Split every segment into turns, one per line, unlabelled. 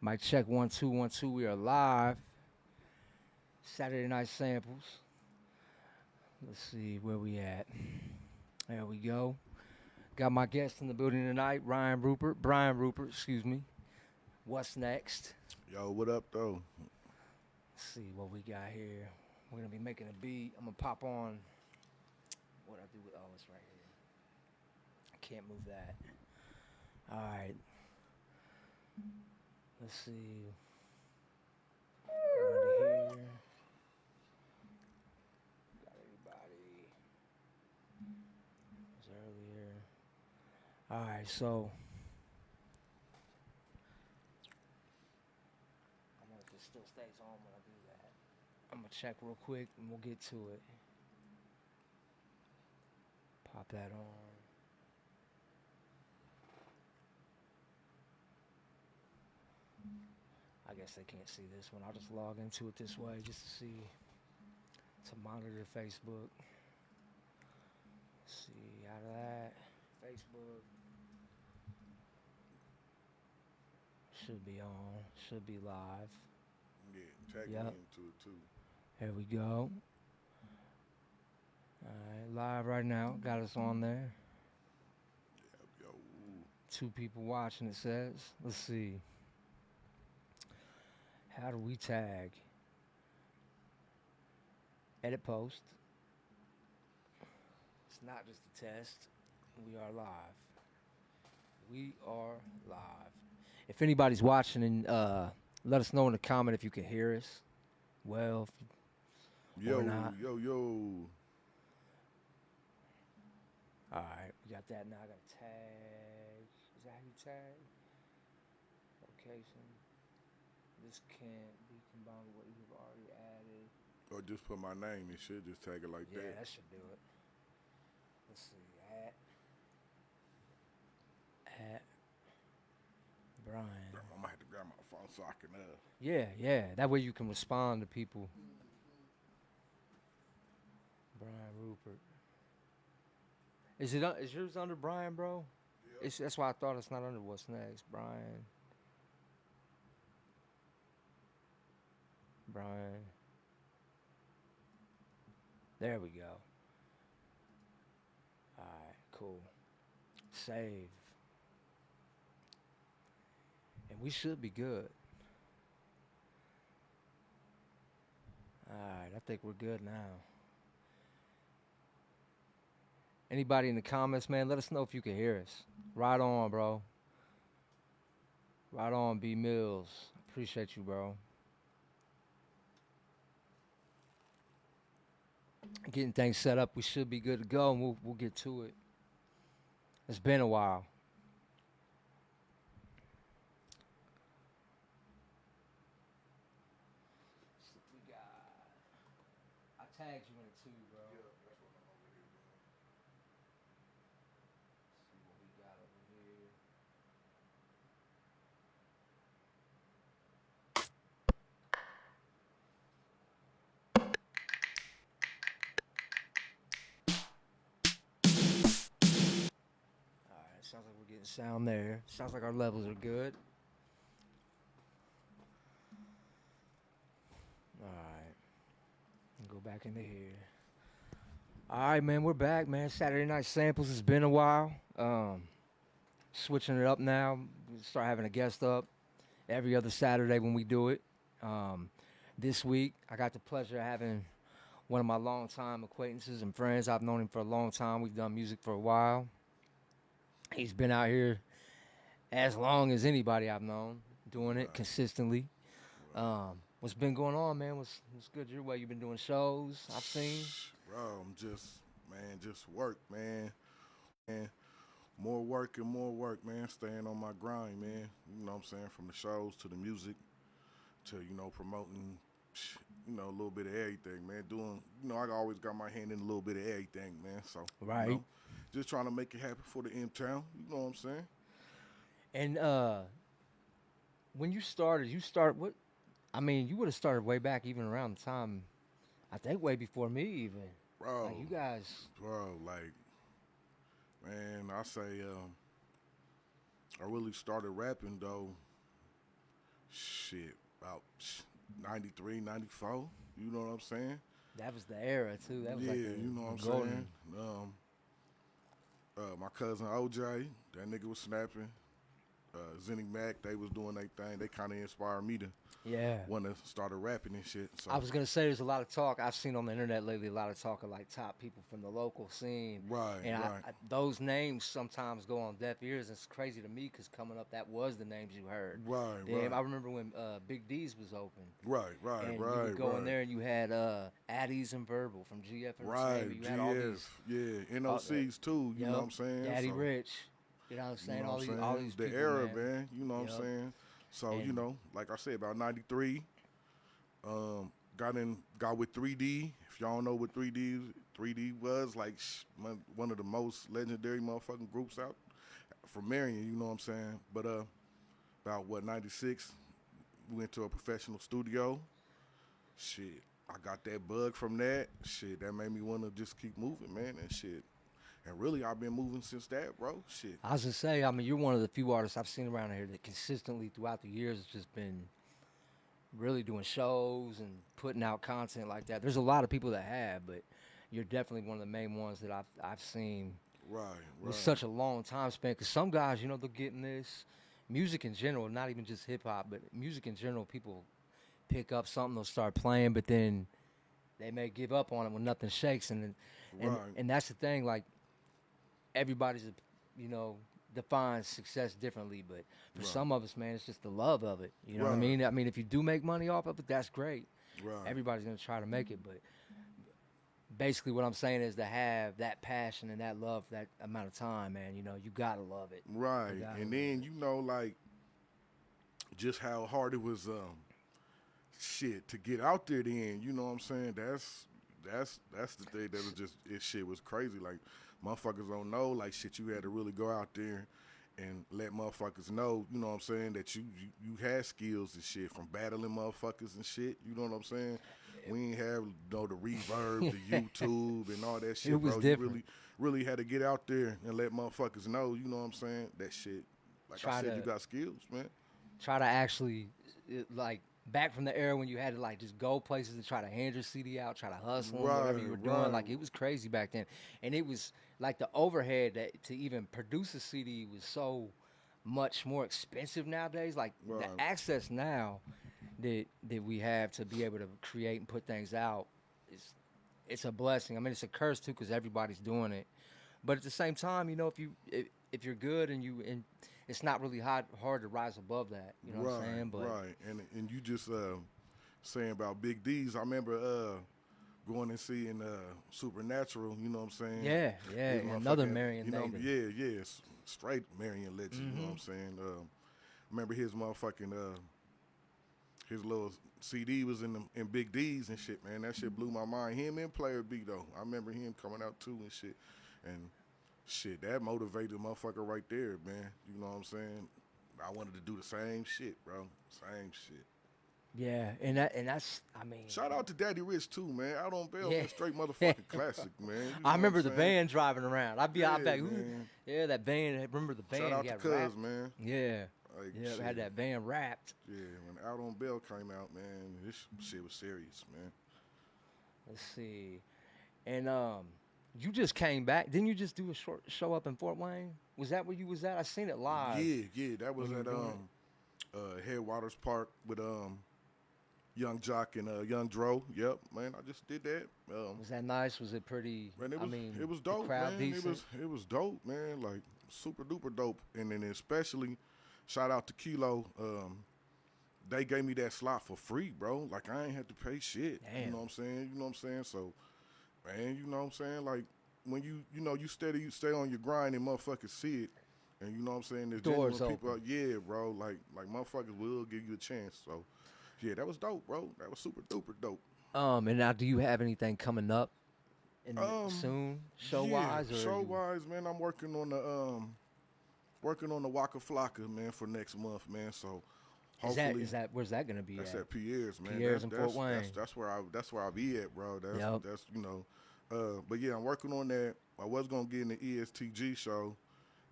Mic check 1 2 1 2. We are live. Saturday night samples. Let's see where we at. There we go. Got my guest in the building tonight, Brian Rupert, excuse me. What's next?
Yo, what up, though?
Let's see what we got here. We're gonna be making a beat. I'm gonna pop on. What I do with it's right here. I can't move that. All right. Let's see. Under here. Got everybody. It was earlier. All right, so I wonder if it still stays on when I do that. I'm gonna check real quick and we'll get to it. Pop that on. I guess they can't see this one. I'll just log into it this way just to see, to monitor Facebook. Let's see, out of that, Facebook should be on, should be live.
Yeah, tag
Yep.
me into it, too.
Here we go. All right, live right now. Got us on there.
Yo, ooh.
2 people watching, it says. Let's see. How do we tag? Edit post. It's not just a test. We are live. We are live. If anybody's watching, and let us know in the comment if you can hear us. Well,
Yo,
or not.
yo.
All right, we got that now. I got a tag. Is that how you tag? Location. This can't be combined with what you've already added.
Or just put my name. It should just tag it like
Yeah,
that.
that should do it. Let's see. At Brian.
I'm gonna have to grab my phone so I can.
Yeah. That way you can respond to people. Brian Rupert. Is yours under Brian, bro?
Yep.
That's why I thought it's not under what's next. Brian. There we go. All right, cool. Save. And we should be good. All right, I think we're good now. Anybody in the comments, man, let us know if you can hear us. Right on, bro. Right on, B Mills. Appreciate you, bro. Getting things set up, we should be good to go, and we'll get to it. It's been a while. We got. I tagged you in it too, bro.
Yeah, that's what I'm over here doing.
See what we got over here. All right, sounds like we're getting sound there. Sounds like our levels are good. All right, go back into here. All right, man, we're back, man. Saturday night samples. It's been a while. Switching it up now. We start having a guest up every other Saturday when we do it. Um, this week, I got the pleasure of having one of my longtime acquaintances and friends. I've known him for a long time. We've done music for a while. He's been out here as long as anybody I've known, doing it
Right.
consistently.
Right.
What's been going on, man? What's good your way? You've been doing shows, I've seen.
Bro, I'm just work, man. Man, more work, man. Staying on my grind, man. You know what I'm saying? From the shows to the music to, promoting, a little bit of everything, man. Doing, I always got my hand in a little bit of everything, man. So,
Right.
just trying to make it happen for the M-Town. You know what I'm saying?
And when you started, you start what? I mean, you would have started way back, even around the time. I think way before me, even. Like
Bro,
you guys.
like, man, I say, I really started rapping, though. shit, about 93, 94. You know what I'm saying?
That was the era too. That was
Yeah,
like
you know what I'm
the golden.
saying? My cousin OJ, that nigga was snapping. Zenny Mac, they was doing their thing. They kind of inspired me to
Yeah.
want to start rapping and shit. So
I was gonna say there's a lot of talk I've seen on the internet lately. A lot of talk of like top people from the local scene,
right,
and
right,
those names sometimes go on deaf ears. It's crazy to me because coming up, that was the names you heard.
right,
Damn,
right,
I remember when Big D's was open,
right, right,
and you would
right,
go in
right.
there and you had Addies and Verbal from GF
Right,
Entertainment. You had all
GF,
these,
yeah,
all,
NOCs too, you know what
yep,
I'm saying?
Daddy
So,
Rich. You know what I'm
you
saying?
know what I'm
All
saying?
these
The
people,
era,
man.
man, you know what I'm
Yep.
saying? So, you
And
know, like I said, about 93, got with 3D. If y'all don't know what 3D was, like one of the most legendary motherfucking groups out from Marion, you know what I'm saying? But about what, 96, we went to a professional studio. Shit, I got that bug from that. Shit, that made me want to just keep moving, man, and shit. And really, I've been moving since that, bro. Shit.
I was gonna say, I mean, you're one of the few artists I've seen around here that consistently throughout the years has just been really doing shows and putting out content like that. There's a lot of people that have, but you're definitely one of the main ones that I've seen
Right,
with
right.
such a long time span. Because some guys, you know, they'll get in this music in general, not even just hip hop, but music in general. People pick up something, they'll start playing, but then they may give up on it when nothing shakes,
Right.
and that's the thing. Like everybody's, you know, defines success differently, but for
Right.
some of us, man, it's just the love of it. You know what I
Right.
mean? I mean, if you do make money off of it, that's great.
Right.
Everybody's gonna try to make it, but basically, what I'm saying is to have that passion and that love for that amount of time, man. You know, you gotta love it.
Right.
You gotta
And
love
then
it.
you know, like just how hard it was shit to get out there then, you know what I'm saying? That's the thing that was just it shit was crazy. Like motherfuckers don't know, like shit you had to really go out there and let motherfuckers know, you know what I'm saying, that you had skills and shit from battling motherfuckers and shit, you know what I'm saying? We ain't have the reverb, the YouTube and all that shit,
It was
bro.
different.
You really had to get out there and let motherfuckers know, you know what I'm saying? That shit. Like I
Try
said,
to-
you got skills, man.
Try to actually, like, back from the era when you had to like just go places and try to hand your CD out, try to hustle 'em, whatever you were
Right,
doing.
right.
Like it was crazy back then, and it was like the overhead that to even produce a CD was so much more expensive nowadays. Like
Right.
the access now that we have to be able to create and put things out is it's a blessing. I mean, it's a curse too because everybody's doing it. But at the same time, you know, if you're good and it's not really hard to rise above that. You know what I'm saying? But
right. And you just saying about Big D's. I remember going and seeing Supernatural. You know what I'm saying?
yeah,
His
another
motherfucking-
Marion
You know,
native.
straight Marion legend. You know what I'm saying? Remember his motherfucking his little CD was in Big D's and shit, man. That shit blew my mind. Him and Player B though. I remember him coming out too and shit. And shit, that motivated motherfucker right there, man. You know what I'm saying? I wanted to do the same shit, bro. Same shit.
Yeah, and that's I mean,
Shout out to Daddy Rich too, man. Out on Bell,
Yeah.
man, straight motherfucking classic, man. You know
I remember
what
the
I'm saying?
van driving around. I'd be out
Yeah,
back.
man.
Yeah, that van. Remember the van?
Shout out
he
to
had
Cuz,
wrapped.
man.
Yeah,
Like,
yeah,
shit.
had that van wrapped.
Yeah, when Out on Bell came out, man, this shit was serious, man.
Let's see, and you just came back. Didn't you just do a short show up in Fort Wayne? Was that where you was at? I seen it live.
Yeah, that was
when you
at
were doing
Headwaters Park with Young Jock and Young Dro. Yep, man, I just did that.
Was that nice? Was it pretty?
Man,
I mean,
it was
the
dope,
crowd
man.
decent?
It was dope, man. Like super duper dope. And then especially, shout out to Kilo. They gave me that slot for free, bro. Like I ain't had to pay shit. You
Damn.
know what I'm saying? You know what I'm saying? So, man, you know what I'm saying? Like when you stay on your grind and motherfuckers see it. And you know what I'm saying? There's
Doors
genuine people
open.
out, yeah, bro. Like motherfuckers will give you a chance. So, yeah, that was dope, bro. That was super duper dope.
And now, do you have anything coming up soon, show wise?
Yeah, show wise, man. I'm working on the Waka Flocka, man, for next month, man. So hopefully
Is that where's that gonna be
that's
at?
at Pierre's, man.
Pierre's in Fort Wayne.
That's where I be at, bro.
Yep.
That's you know. But yeah, I'm working on that. I was gonna get in the ESTG show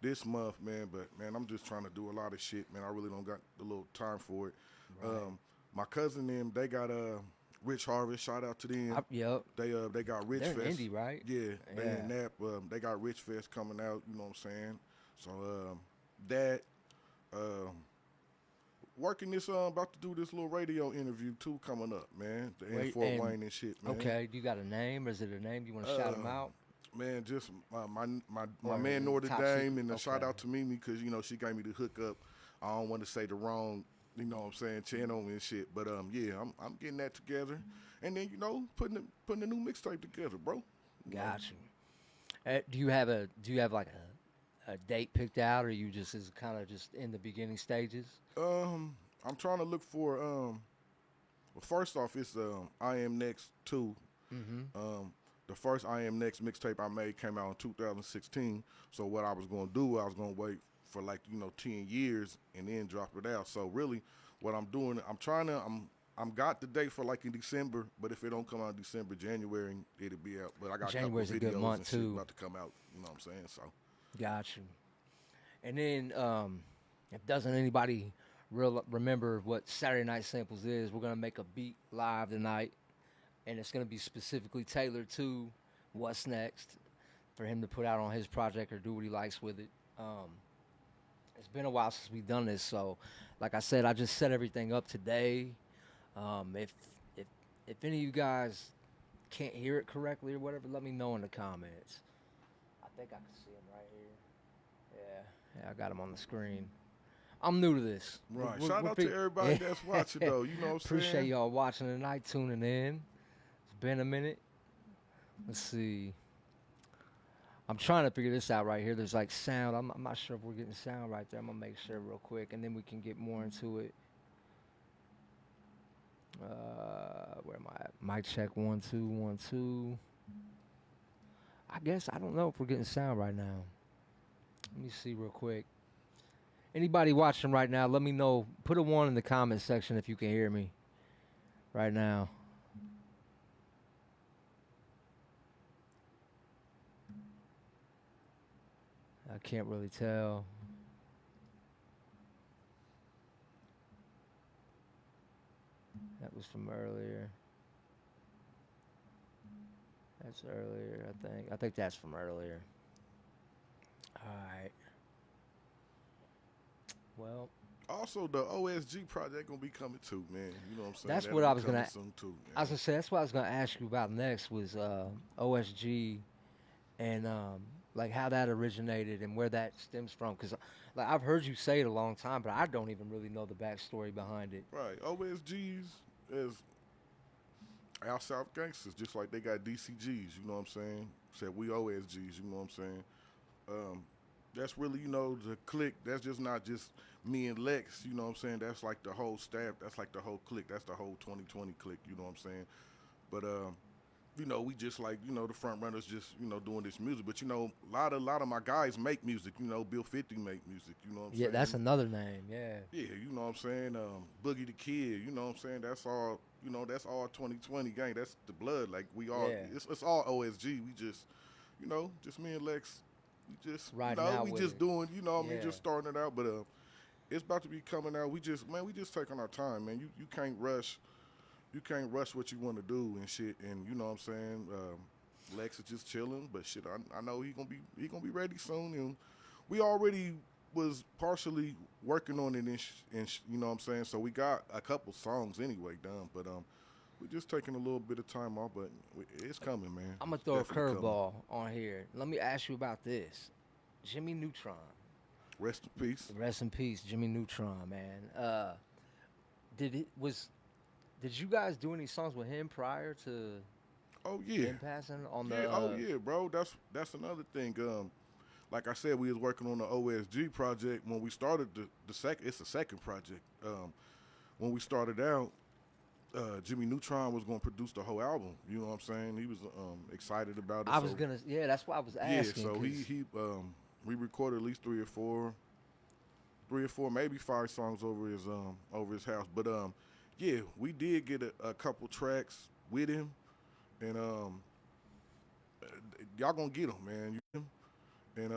this month, man, but man, I'm just trying to do a lot of shit, man. I really don't got the little time for it.
Right.
My cousin them, they got Rich Harvest. Shout out to them.
Yep.
They got Rich
They're in
Fest.
indie, right?
Yeah, they
Yeah.
in that. They got Rich Fest coming out. You know what I'm saying? So that um, working this about to do this little radio interview too coming up, man. In
Wait,
Fort
and
Wayne and shit, man.
okay, do you got a name or is it a name? Do you want to shout them
Uh,
out?
Man, just my
Or
man Norda
top
Dame,
secret?
and a shout
Okay.
out to Mimi because she gave me the hookup. I don't want to say the wrong, what I'm saying, channel and shit. But yeah, I'm getting that together, and then putting a new mixtape together, bro. You know?
Got you. Do you have like a date picked out, or you just is kind of just in the beginning stages?
I'm trying to look for well, first off, it's I Am Next 2.
Mm-hmm.
The first I Am Next mixtape I made came out in 2016. So what I was gonna do, I was gonna wait for 10 years and then drop it out. So really, what I'm doing, I'm got the date for in December, but if it don't come out in December, January, it'll be out. But I got
January's
a
a
couple
good
videos
month
and shit
too.
about to come out. You know what I'm saying? So
Got you. And then, if doesn't anybody remember what Saturday Night Samples is, we're gonna make a beat live tonight, and it's gonna be specifically tailored to what's next for him to put out on his project or do what he likes with it. It's been a while since we've done this, so like I said, I just set everything up today. If if if any of you guys can't hear it correctly or whatever, let me know in the comments. I think I can see him right here. Yeah, I got him on the screen. I'm new to this.
right. Shout out to everybody that's watching though. You know what I'm
Appreciate
saying?
y'all watching tonight, tuning in. It's been a minute. Let's see. I'm trying to figure this out right here. There's like sound. I'm not sure if we're getting sound right there. I'm gonna make sure real quick, and then we can get more into it. Where am I at? Mic check 1 2 1 2. I guess I don't know if we're getting sound right now. Let me see real quick. Anybody watching right now, let me know. Put a 1 in the comment section if you can hear me right now. I can't really tell. That was from earlier. That's earlier, I think. I think that's from earlier. All right. Well,
Also, the OSG project gonna be coming too, man. You know what I'm saying?
that's
That'll
what
be
I was
coming
gonna.
soon too, man.
I was gonna say that's what I was gonna ask you about next was OSG and like how that originated and where that stems from. Cause like I've heard you say it a long time, but I don't even really know the backstory behind it.
Right. OSGs is our South gangsters, just like they got DCGs, you know what I'm saying? Said we OSGs, you know what I'm saying? That's really, the clique. That's just not just me and Lex, you know what I'm saying? That's like the whole staff. That's like the whole clique. That's the whole 2020 clique, you know what I'm saying? But we just like, the front runners just, doing this music. But a lot of my guys make music, Bill 50 make music, you know what I'm
Yeah,
saying?
that's another name. Yeah.
Yeah, you know what I'm saying? Boogie the Kid, you know what I'm saying? That's all, that's all 2020 gang. That's the blood. Like we all,
Yeah.
it's all OSG. We just, just me and Lex, we just,
Riding out
we
with
just
it.
doing, I mean,
Yeah.
just starting it out. But it's about to be coming out. We just taking our time, man. You can't rush. You can't rush what you want to do and shit. And you know what I'm saying? Lex is just chilling, but shit, I know he gonna be ready soon. And we already was partially working on it, you know what I'm saying. So we got a couple songs anyway done, but we're just taking a little bit of time off. But it's coming, man.
I'm gonna
It's
throw a
definitely coming.
curveball on here. Let me ask you about this. Jimmy Neutron.
Rest in peace.
Rest in peace, Jimmy Neutron, man. Did you guys do any songs with him prior to
Oh yeah.
him passing on
Yeah,
the?
oh yeah, bro. That's another thing. Like I said, we was working on the OSG project when we started the second. It's the second project. When we started out, Jimmy Neutron was going to produce the whole album. You know what I'm saying? He was excited about it.
I was gonna. Yeah, that's why I was asking.
Yeah, so
'cause
we recorded at least three or four, maybe 5 songs over his house. But yeah, we did get a couple tracks with him, and y'all gonna get them, man. And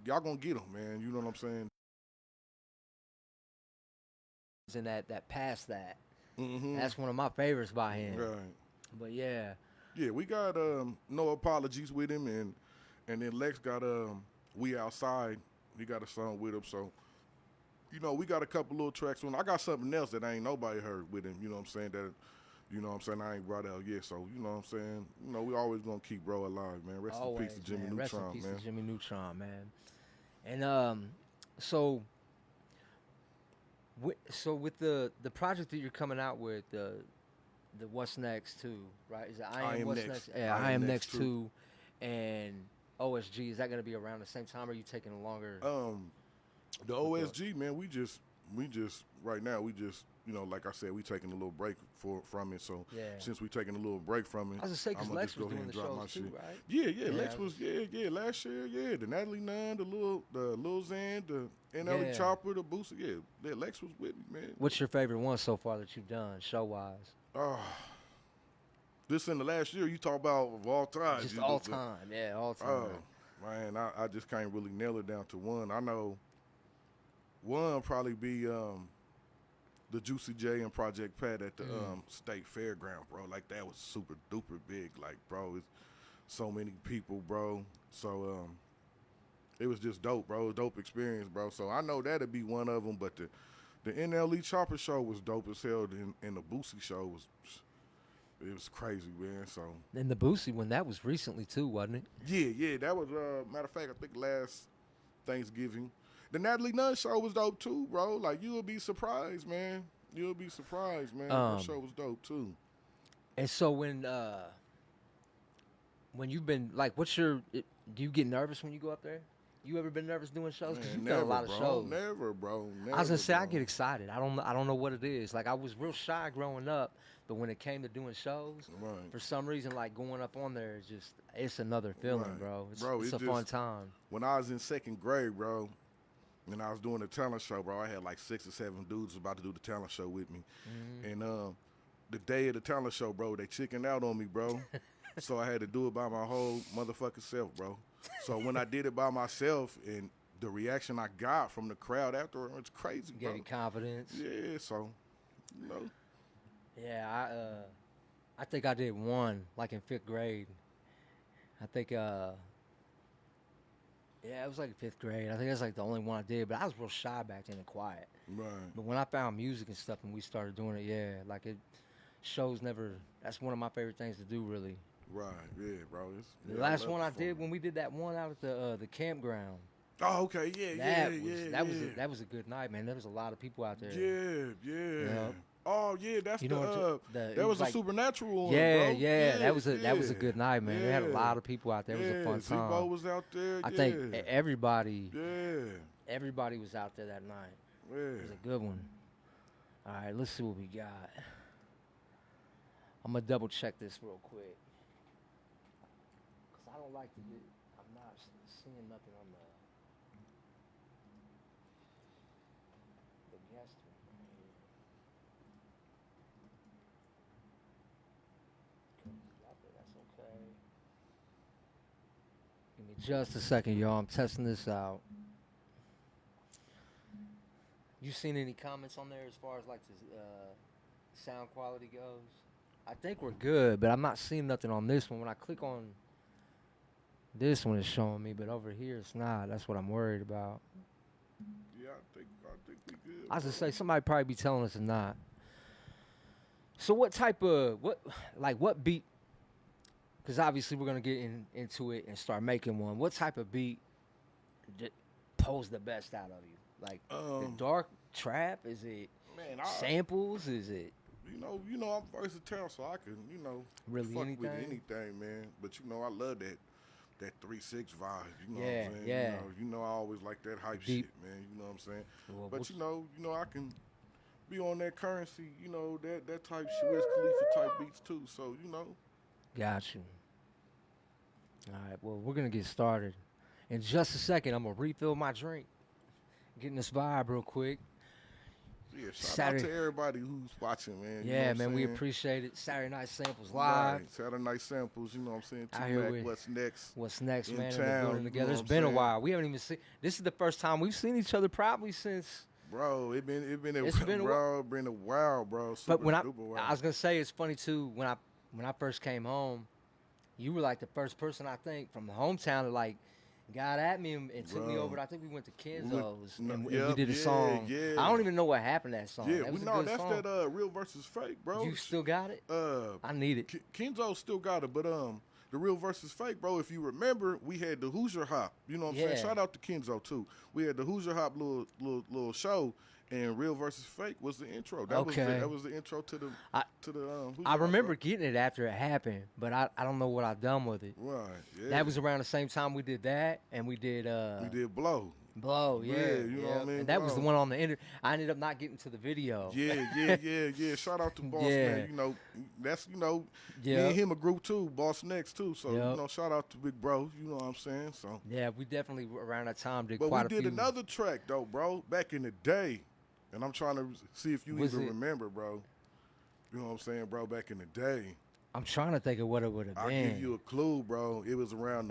y'all gonna get them, man. You know what I'm saying?
and that past that.
Mm-hmm.
That's one of my favorites by him.
Right.
But yeah,
Yeah, we got No Apologies with him, and then Lex got We Outside. He got a song with him, so we got a couple little tracks on. I got something else that ain't nobody heard with him. You know what I'm saying? I ain't brought out yet. So you know what I'm saying? We always gonna keep bro alive, man. Rest in peace to Jimmy
man. Rest in
Neutron,
peace
man.
to Jimmy Neutron, man. And so with the project that you're coming out with, the What's Next too, right? Is it I Am What's Next? Yeah, I Am Next too, and OSG. Is that going to be around the same time? Or are you taking a longer?
The OSG, man, we just right now like I said, we taking a little break from it. So
yeah.
Since we taking a little break from it,
I was gonna say because Lex was doing the
drop my
shows too,
shit.
right?
Yeah, Lex was last year, the Natalie Nunn, the Lil Xan, the NLE Chopper, the Booster, yeah, Lex was with me, man.
What's your favorite one so far that you've done show wise?
This in the last year, you talk about of all time.
Just all time, all time.
Oh, man, I just can't really nail it down to one. I know one probably be the Juicy J and Project Pat at the State Fairground, bro. Like, that was super duper big. Like, bro, it's so many people, bro. So, it was just dope, bro. Dope experience, bro. So I know that'd be one of them, but the NLE Chopper show was dope as hell, and the Boosie show was crazy, man. So
and the Boosie one, that was recently too, wasn't it?
Yeah, that was matter of fact, I think last Thanksgiving. The Natalie Nunn show was dope too, bro. Like, you'll be surprised, man. You'll be surprised, man. That show was dope too.
And so when you've been like, do you get nervous when you go up there? You ever been nervous doing shows? Because you've done a lot of shows.
Never, bro. Never,
I was gonna say,
bro.
I get excited. I don't know what it is. Like, I was real shy growing up, but when it came to doing shows,
right.
for some reason, like, going up on there is it's another feeling,
right.
bro. It's a
just
fun time.
When I was in second grade, bro, and I was doing the talent show, bro, I had like 6 or 7 dudes about to do the talent show with me. Mm-hmm. And the day of the talent show, bro, they chickened out on me, bro. So I had to do it by my whole motherfucking self, bro. So when I did it by myself, and the reaction I got from the crowd afterward, it's crazy, bro.
Gave you confidence.
Yeah, so,
Yeah, I think I did one, like in 5th grade. I think, it was like 5th grade. I think that's like the only one I did, but I was real shy back then and quiet.
Right.
But when I found music and stuff and we started doing it, that's one of my favorite things to do, really.
Right, yeah, bro.
The last one I did when we did that one out at the campground.
Oh, okay,
That was a good night, man. There was a lot of people out there.
Yeah. Oh, yeah, that's that was
like,
a Supernatural one,
yeah,
bro.
Yeah, that was a good night, man. They had a lot of people out there. It was a fun time.
Zebo was out there.
I think everybody was out there that night.
Yeah.
It was a good one. All right, let's see what we got. I'm gonna double check this real quick. I don't like to get. I'm not seeing nothing on the guest one. That's okay. Give me just a second, y'all. I'm testing this out. You seen any comments on there as far as like the sound quality goes? I think we're good, but I'm not seeing nothing on this one. When I click on this one, it's showing me, but over here it's not. That's what I'm worried about.
Yeah, I think we good.
I was gonna say somebody probably be telling us it's not. So what type of what beat? Because obviously we're gonna get into it and start making one. What type of beat pulls the best out of you? Like the dark trap? Is it samples? Is it?
You know, I'm versatile, so I can,
really
fuck
anything?
with anything, man. But I love that 3-6 vibe. You know what I'm saying?
Yeah.
I always like that hype
Deep.
shit, man. You know what I'm saying?
Well,
but I can be on that currency, that type shit, Wiz Khalifa type beats too. So
Got you. All right. Well, we're gonna get started in just a second. I'm gonna refill my drink, getting this vibe real quick.
Yeah, shout out to everybody who's watching, man.
Yeah, man, we appreciate it. Saturday Night Samples live.
Right. Saturday Night Samples, you know what I'm saying? T-Mac, what's next?
What's next,
in
man?
Town,
In the building together. It's been a while. We haven't even seen. This is the first time we've seen each other probably since
Bro,
It's been a
bro, been a while, bro. Super
But when
duper while.
I was gonna say, it's funny too. When I first came home, you were like the first person I think from the hometown that like got at me and took me
Bro.
over. I think we went to
We went-
Kenzo's
no,
and we
yep,
did a
yeah,
song.
yeah.
I don't even know what happened to that song.
Yeah,
That
we
was a
know
good
that's
song.
that real versus fake, bro.
You still got it? I need it.
Kenzo still got it, but the real versus fake, bro. If you remember, we had the Hoosier Hop. You know what I'm saying?
Yeah.
Shout out to Kenzo too. We had the Hoosier Hop little show, and real versus fake was the intro. That
Okay.
was the intro to the
I-
Hoosier
I
Hop,
remember
bro.
getting it after it happened, but I don't know what I done with it.
Right. Yeah.
That was around the same time we did that, and we did
we did blow.
Blow, yeah,
Yeah, you know what I
yep.
mean,
And that was the
Blow.
one on the internet. I ended up not getting to the video.
Yeah. Shout out to Boss
Yeah.
Man. You know, that's me
Yep.
and him a group too. Boss Next too. So
Yep.
shout out to Big Bro. You know what I'm saying? So.
Yeah, we definitely around that time did
But
quite
we
a
did
few.
another track though, bro, back in the day, and I'm trying to see if you
Was
even
it-
remember, bro. You know what I'm saying, bro? Back in the day,
I'm trying to think of what it would have
I'll
been.
give you a clue, bro. It was around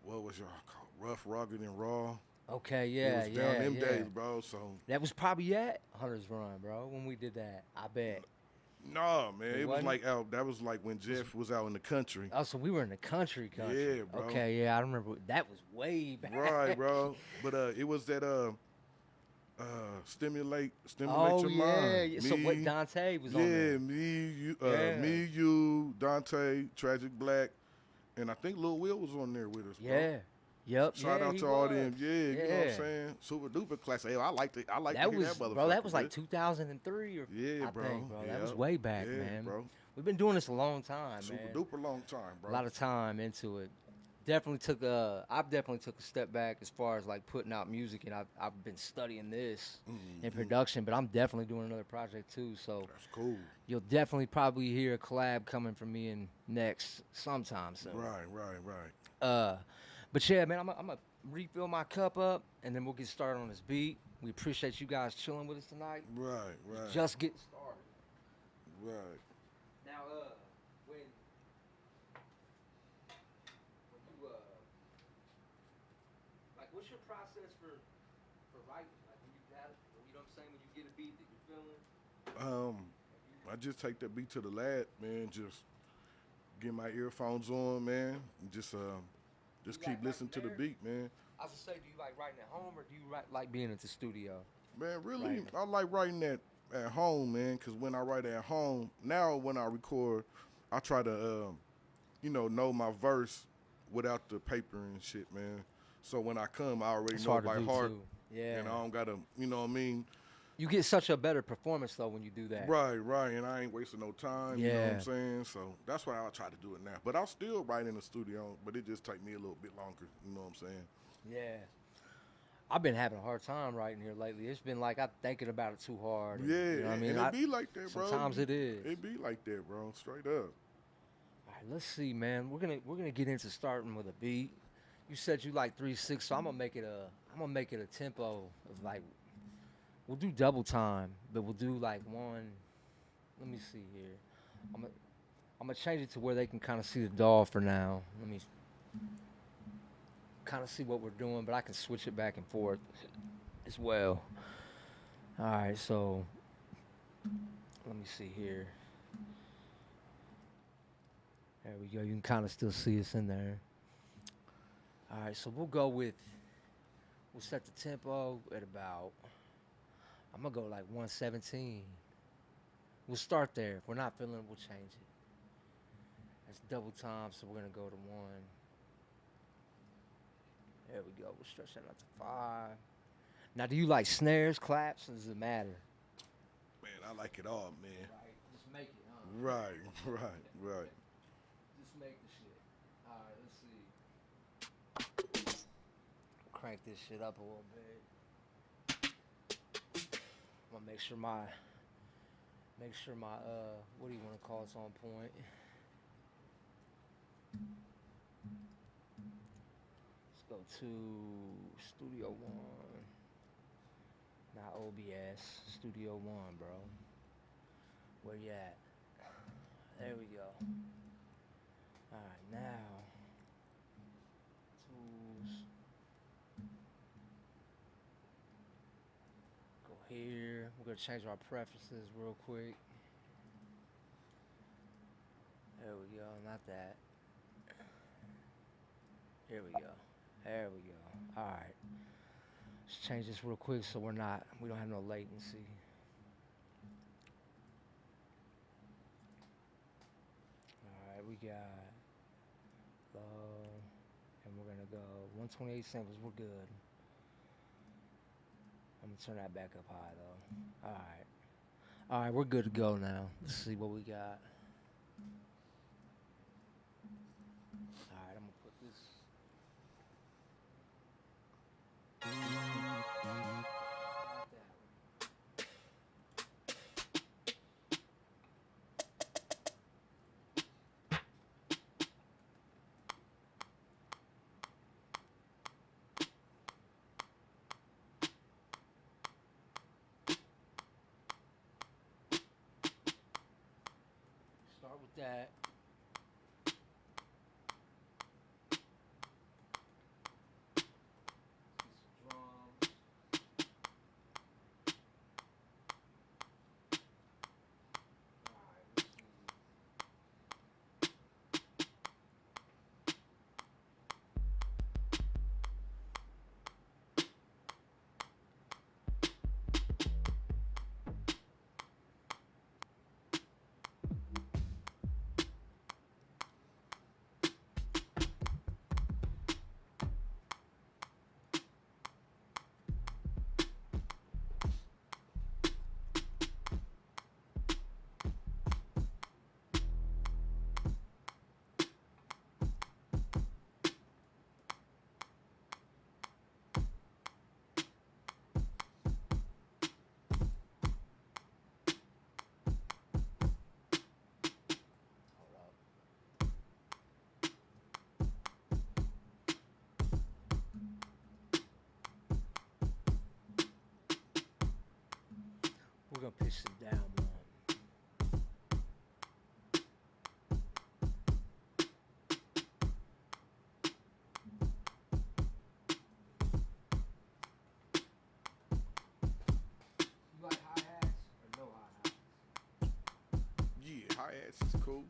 what was y'all called? Rough, rugged, and raw.
Okay,
It
yeah,
was
yeah,
down them
yeah.
days, bro. So
That was probably at Hunter's Run, bro, when we did that. I bet.
no, man, it was
wasn't?
like out. That was like when Jeff was out in the country.
Oh, so we were in the country.
Yeah, bro.
Okay, yeah, I remember. That was way back.
Right, bro. But it was that stimulate
Oh,
your
yeah.
mind.
So what
Me,
Dante was on
Yeah,
there. Yeah.
me, you, Dante, Tragic Black, and I think Lil Will was on there with us, bro.
Yeah. Yep.
Shout
yeah,
out
he
to all
was.
them. Yeah, you know what I'm
Yeah.
saying? Super duper classic. Hey, I like to
That
hear
was,
that motherfucker.
bro. That was like
bitch.
2003 or
Yeah,
I
bro.
think, bro. That was
Yeah.
way back,
Yeah,
man.
bro.
We've been doing this a long time,
Super
man.
duper long time, bro.
A lot of time into it. I've definitely took a step back as far as like putting out music, and I've been studying this in production, but I'm definitely doing another project too. So
That's cool.
you'll definitely probably hear a collab coming from me in next sometime soon.
Right.
But yeah, man, I'm gonna refill my cup up, and then we'll get started on this beat. We appreciate you guys chilling with us tonight.
Right.
Just getting started.
Right.
Now, when you like, what's your process for writing? Like, when you got it, you know what I'm saying? When you get a beat that you're feeling.
I just take that beat to the lab, man. Just get my earphones on, man. And just
You
keep
like
listening to the
writing
beat, man.
I was gonna say, do you like writing at home, or do you like being at the studio?
Man, really,
Writing.
I like writing at home, man. Cause when I write at home, now when I record, I try to, know my verse without the paper and shit, man. So when I come, I already
It's
know
hard
it by
to do
heart,
too. Yeah.
and I don't gotta, you know what I mean?
You get such a better performance though when you do that.
Right, and I ain't wasting no time, you know what
Yeah.
I'm saying? So that's why I try to do it now. But I'll still write in the studio, but it just take me a little bit longer, you know what I'm saying?
Yeah. I've been having a hard time writing here lately. It's been like I'm thinking about it too hard. and,
Yeah,
you know what I mean?
and it be like that, bro.
sometimes it is.
It be like that, bro, straight up.
All right, let's see, man. We're gonna get into starting with a beat. You said you like 3/6, so I'm gonna make it a tempo of like, we'll do double time, but we'll do like one. Let me see here. I'm gonna change it to where they can kind of see the doll for now. Let me kind of see what we're doing, but I can switch it back and forth as well. All right, so let me see here. There we go. You can kind of still see us in there. All right, so we'll set the tempo at about, I'm going to go like 117. We'll start there. If we're not feeling it, we'll change it. That's double time, so we're going to go to 1. There we go. We'll stretch that out to 5. Now, do you like snares, claps, or does it matter?
Man, I like it all, man.
Right, just make it, huh?
Right.
Just make the shit. All right, let's see. Crank this shit up a little bit. I'm gonna make sure my what do you want to call it's on point. Let's go to Studio One. Not OBS, Studio One, bro. Where you at? There we go. Alright, now. Tools. here. We're gonna change our preferences real quick. There we go. Not that. Here we go. There we go. All right. Let's change this real quick so we don't have no latency. All right, we got low, and we're gonna go 128 samples. We're good. I'm gonna turn that back up high though. All right, we're good to go now. Let's see what we got. All right, I'm gonna put this. Not that one. Start with that. Some drums. All right, let's see. Hold up. We're gonna pitch it down one. You like hi-hats or no hi-hats?
Yeah, hi-hats is cool.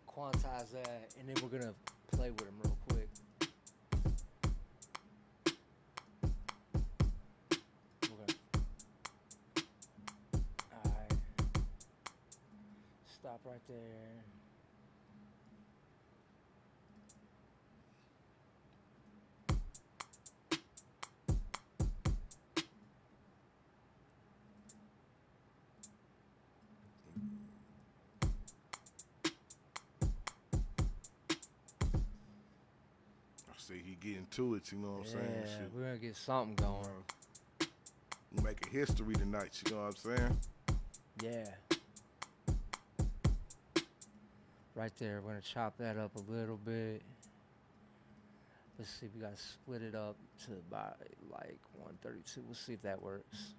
Quantize that, and then we're gonna play with them real quick. We're gonna, all right, stop right there.
I see he getting to it, you know what I'm saying?
Yeah,
Shit.
we're gonna get something going.
We making history tonight, you know what I'm saying?
Yeah. Right there, we're gonna chop that up a little bit. Let's see, we gotta split it up to about like 132. We'll see if that works.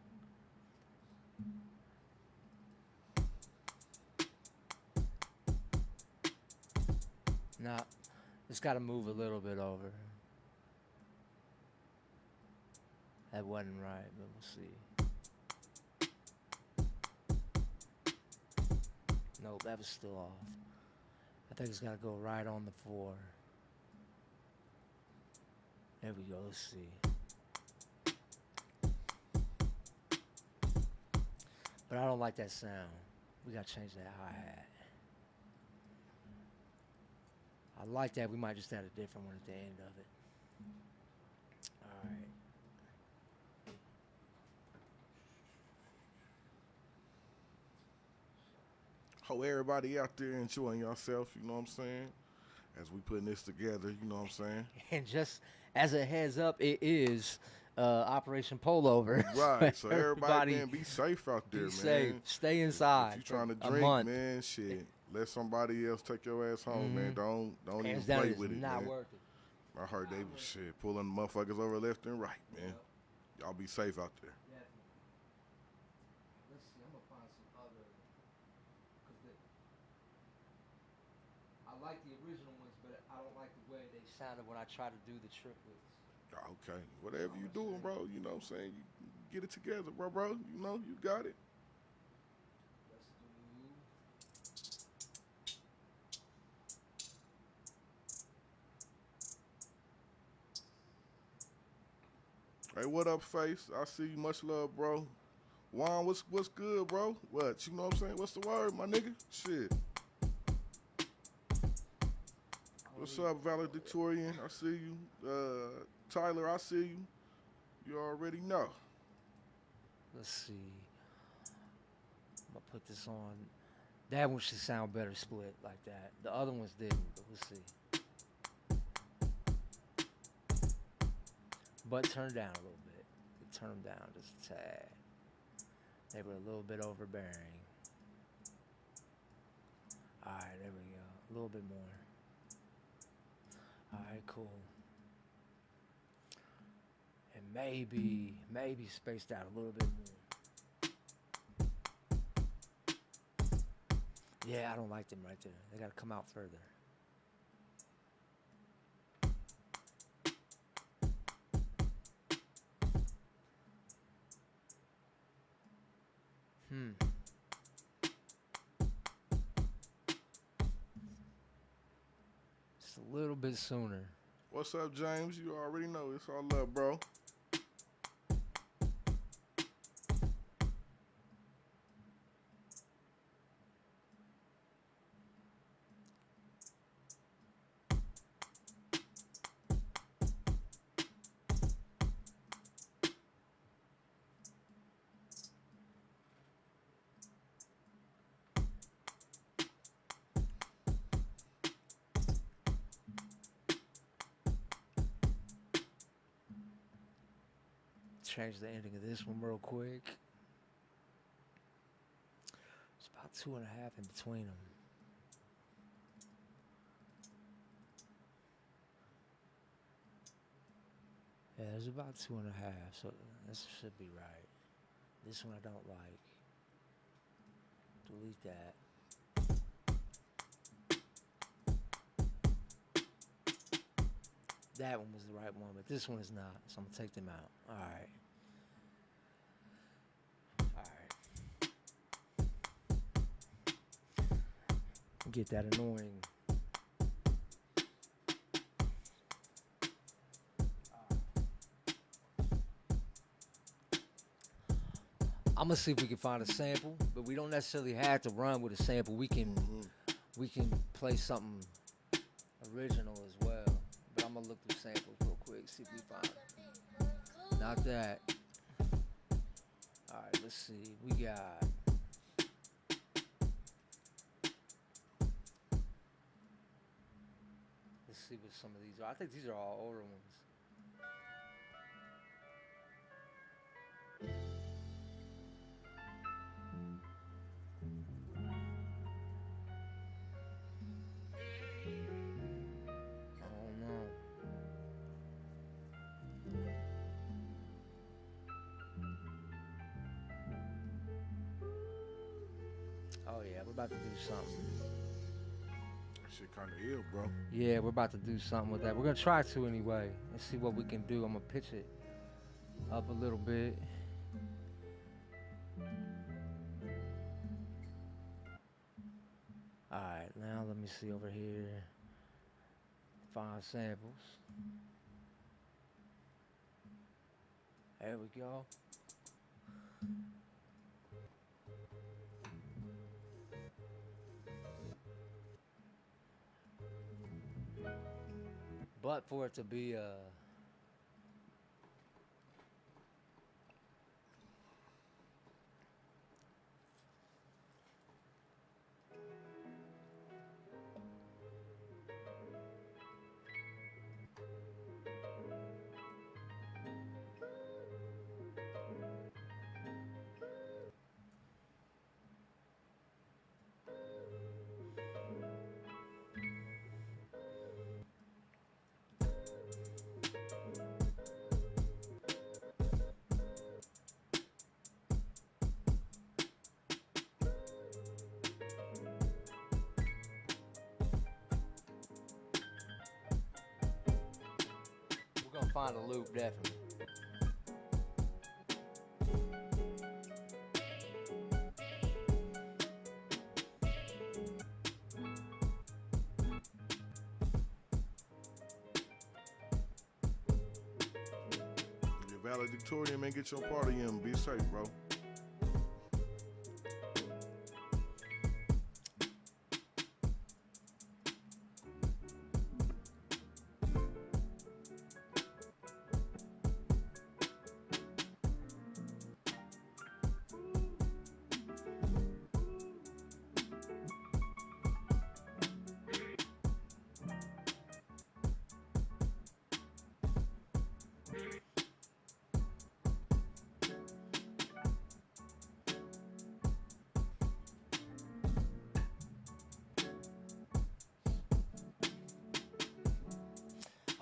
Nah, it's gotta move a little bit over. That wasn't right, but we'll see. Nope, that was still off. I think it's gotta go right on the 4. There we go, let's see. But I don't like that sound. We gotta change that hi-hat. I like that. We might just add a different one at the end of it. All right.
Hope everybody out there enjoying yourself, you know what I'm saying? As we putting this together, you know what I'm saying?
And just as a heads up, it is Operation Pullover.
Right, so everybody, man, be safe out there,
be
man.
safe. Stay inside.
If you trying to
a
drink,
month.
man, shit, let somebody else take your ass home, man. Don't
Hands
even
down,
play
it's
with it,
not
man.
worth it.
I heard they was shit pulling motherfuckers over left and right, man. Y'all be safe out there.
Definitely. Let's see. I'm gonna find some other. I like the original ones, but I don't like the way they sounded when I try to do the triplets.
Okay, whatever you doing, bro, you know what I'm saying? You get it together, bro. You know, you got it.
Let's do.
Hey, what up, Face? I see you. Much love, bro. Juan, what's good, bro? What, you know what I'm saying? What's the word, my nigga? Shit. What's up, valedictorian? I see you. Tyler, I see you. You already know.
Let's see. I'm gonna put this on. That one should sound better split like that. The other ones didn't, but we'll see. But turn down a little bit. Turn them down just a tad. They were a little bit overbearing. Alright, there we go. A little bit more. Alright, cool. And maybe spaced out a little bit more. Yeah, I don't like them right there. They gotta come out further. Just a little bit sooner.
What's up, James? You already know. It's all love, bro.
Change the ending of this one real quick. It's about 2.5 in between them. Yeah, there's about 2.5, so this should be right. This one I don't like. Delete that. That one was the right one, but this one is not, so I'm gonna take them out. Alright. Get that annoying. I'm gonna see if we can find a sample, but we don't necessarily have to run with a sample. We can play something original as well. But I'm gonna look through samples real quick, see if we find it. Not that. All right, let's see. We got. Let's see what some of these are. I think these are all older ones. Oh yeah, we're about to do something.
That shit kind of ill, bro.
Yeah, we're about to do something with that. We're gonna try to anyway and see what we can do. I'm gonna pitch it up a little bit. All right, now let me see over here. Find samples. There we go. But for it to be find a loop, definitely.
You're valedictorian, man. Get your party in. Be safe, bro.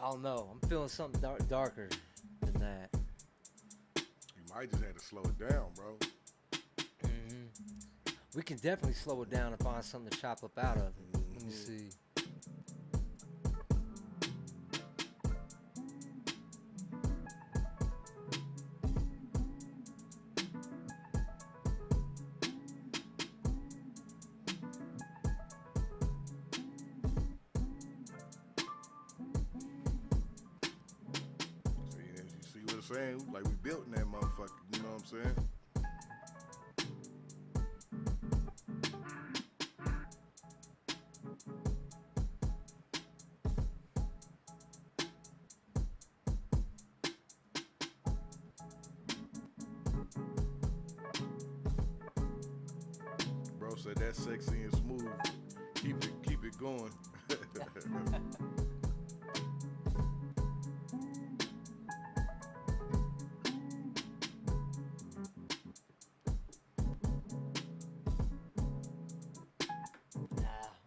I don't know. I'm feeling something darker than that.
You might just have to slow it down, bro.
We can definitely slow it down and find something to chop up out of it. Let me see.
See what I'm saying? Like we built in that motherfucker. You know what I'm saying? Bro said that's sexy and smooth. Keep it going.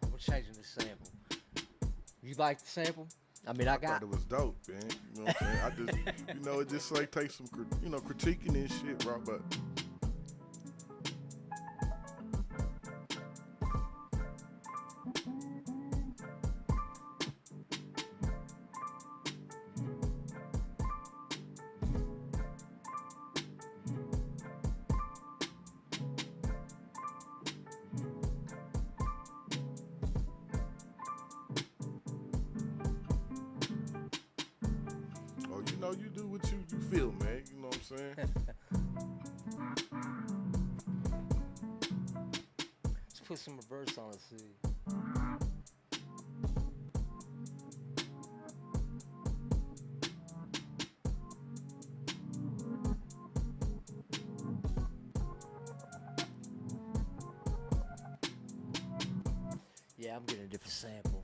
I'm changing the sample. You like the sample? I mean, I
thought it was dope, man. You know what I'm saying? I just, you know, it just like takes some, critiquing and shit, bro. But you know, you do what you feel, man. You know what I'm saying?
Let's put some reverse on it, see. Yeah, I'm getting a different sample.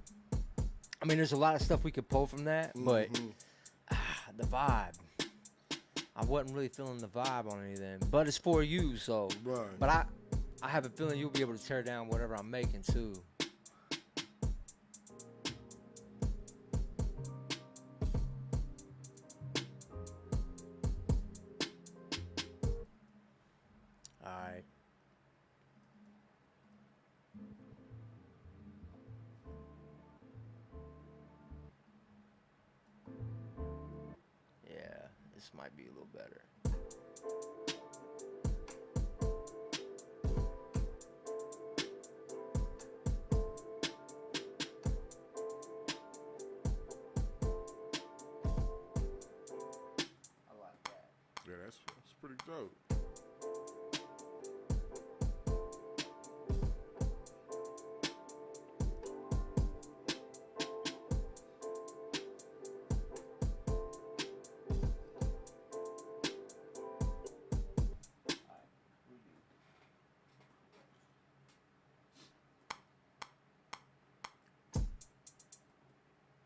I mean, there's a lot of stuff we could pull from that, but the vibe. I wasn't really feeling the vibe on anything, but it's for you, so.
Right.
But I have a feeling you'll be able to tear down whatever I'm making too. All right. Yeah, this might be a little better. I like that.
Yeah, that's pretty dope.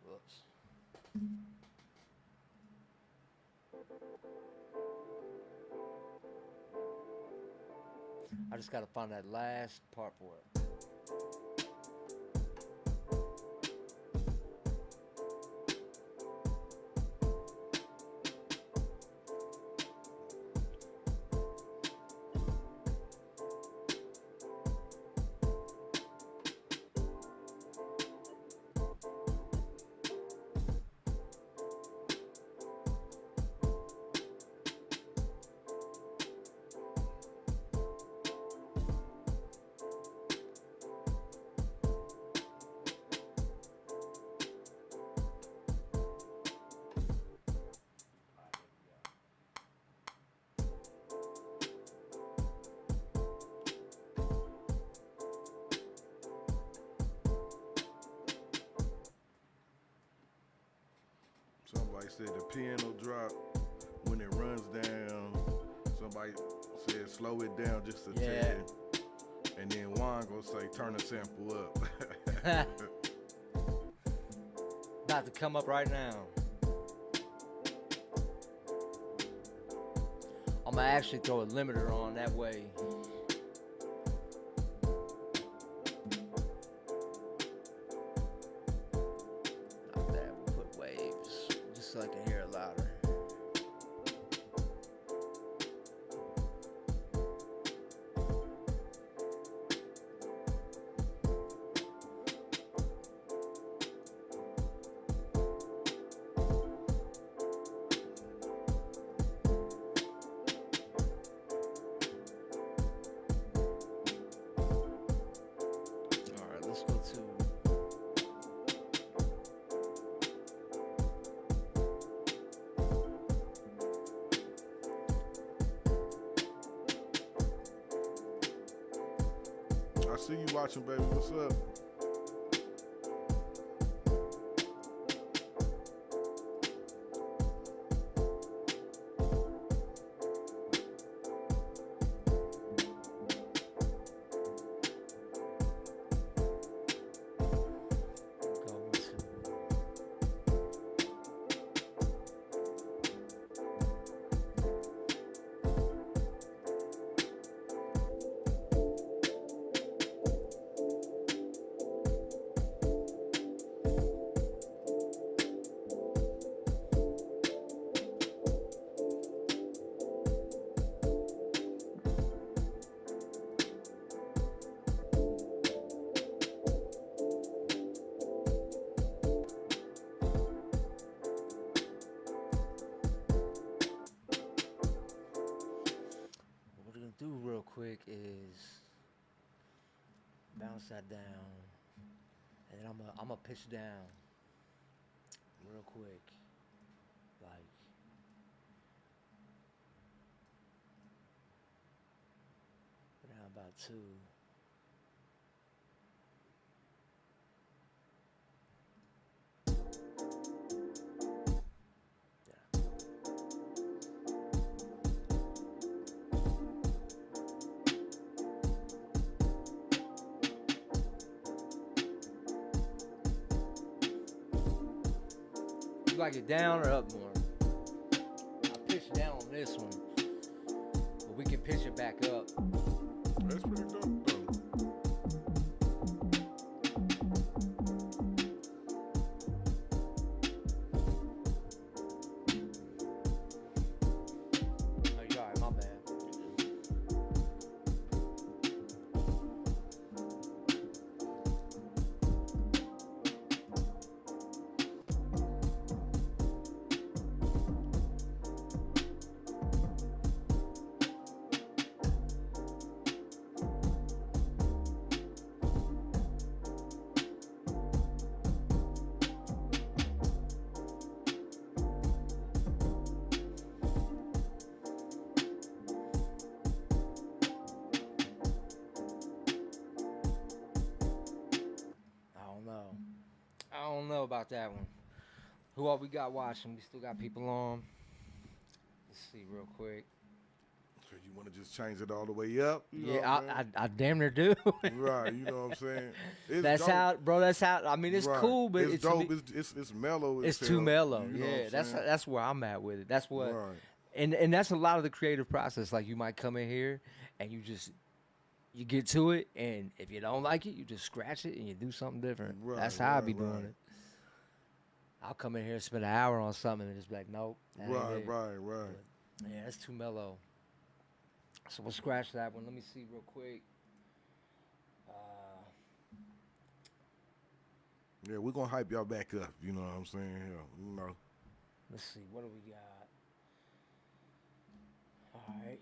Whoops. I just gotta find that last part for it.
Somebody said the piano drop when it runs down. Somebody said slow it down just a
Yeah.
tad. And then Juan gonna say turn the sample up.
About to come up right now. I'm gonna actually throw a limiter on that way. Not that, we'll put waves just so I can hear it louder. Alright, let's go to
I see you watching, baby. What's up?
go to what we're gonna do real quick is bounce that down, and then I'm gonna pitch down real quick, like down about 2. Yeah. You like it down or up more? I pitch down on this one, but we can pitch it back up.
That's pretty dope, though.
Oh, you alright, my bad. I don't know about that one. Who all we got watching? We still got people on. Let's see real quick.
So you want to just change it all the way up? You know
Yeah,
what I'm
I damn near do.
saying? Right, you know what I'm saying? It's
That's
dope.
how, bro. That's how. I mean, it's
Right.
cool, but
it's dope. It's mellow. as
It's too
hell,
mellow.
you know what
Yeah,
I'm
that's
saying?
that's where I'm at with it. That's what,
Right.
and that's a lot of the creative process. Like you might come in here and you get to it, and if you don't like it, you just scratch it and you do something different.
Right,
That's how I be
right,
doing
right.
it. I'll come in here and spend an hour on something and just be like, nope. that ain't
Right,
it.
right.
Yeah, it's too mellow. So we'll scratch that one. Let me see real quick.
Yeah, we're gonna hype y'all back up. You know what I'm saying? Yeah, you know.
Let's see. What do we got? All right.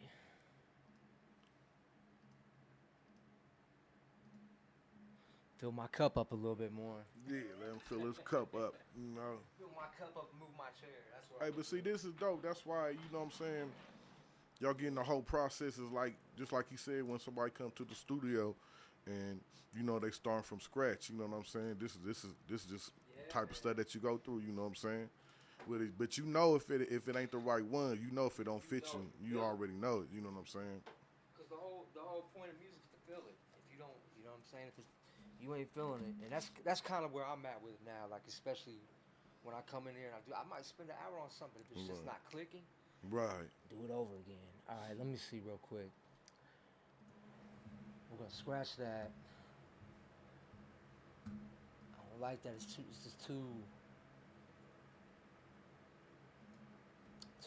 Fill my cup up a little bit more.
Yeah, let him fill his cup up. You know.
Fill my cup up and move my chair. That's what.
Hey, but see, this is dope. That's why, you know what I'm saying, y'all getting the whole process is like, just like he said, when somebody comes to the studio and, you know, they start from scratch, you know what I'm saying? This is just type of stuff that you go through, you know what I'm saying? with it. But you know if it ain't the right one, you know if it don't fit
know,
you, you
yeah.
already know it. You know what I'm saying?
Because the whole point of music is to feel it. If you don't, you know what I'm saying? If it's, you ain't feeling it, and that's kind of where I'm at with it now. Like especially when I come in here and I might spend an hour on something. If it's just
Right.
not clicking,
Right.
do it over again. All right, let me see real quick. We're gonna scratch that. I don't like that. It's too. It's just too.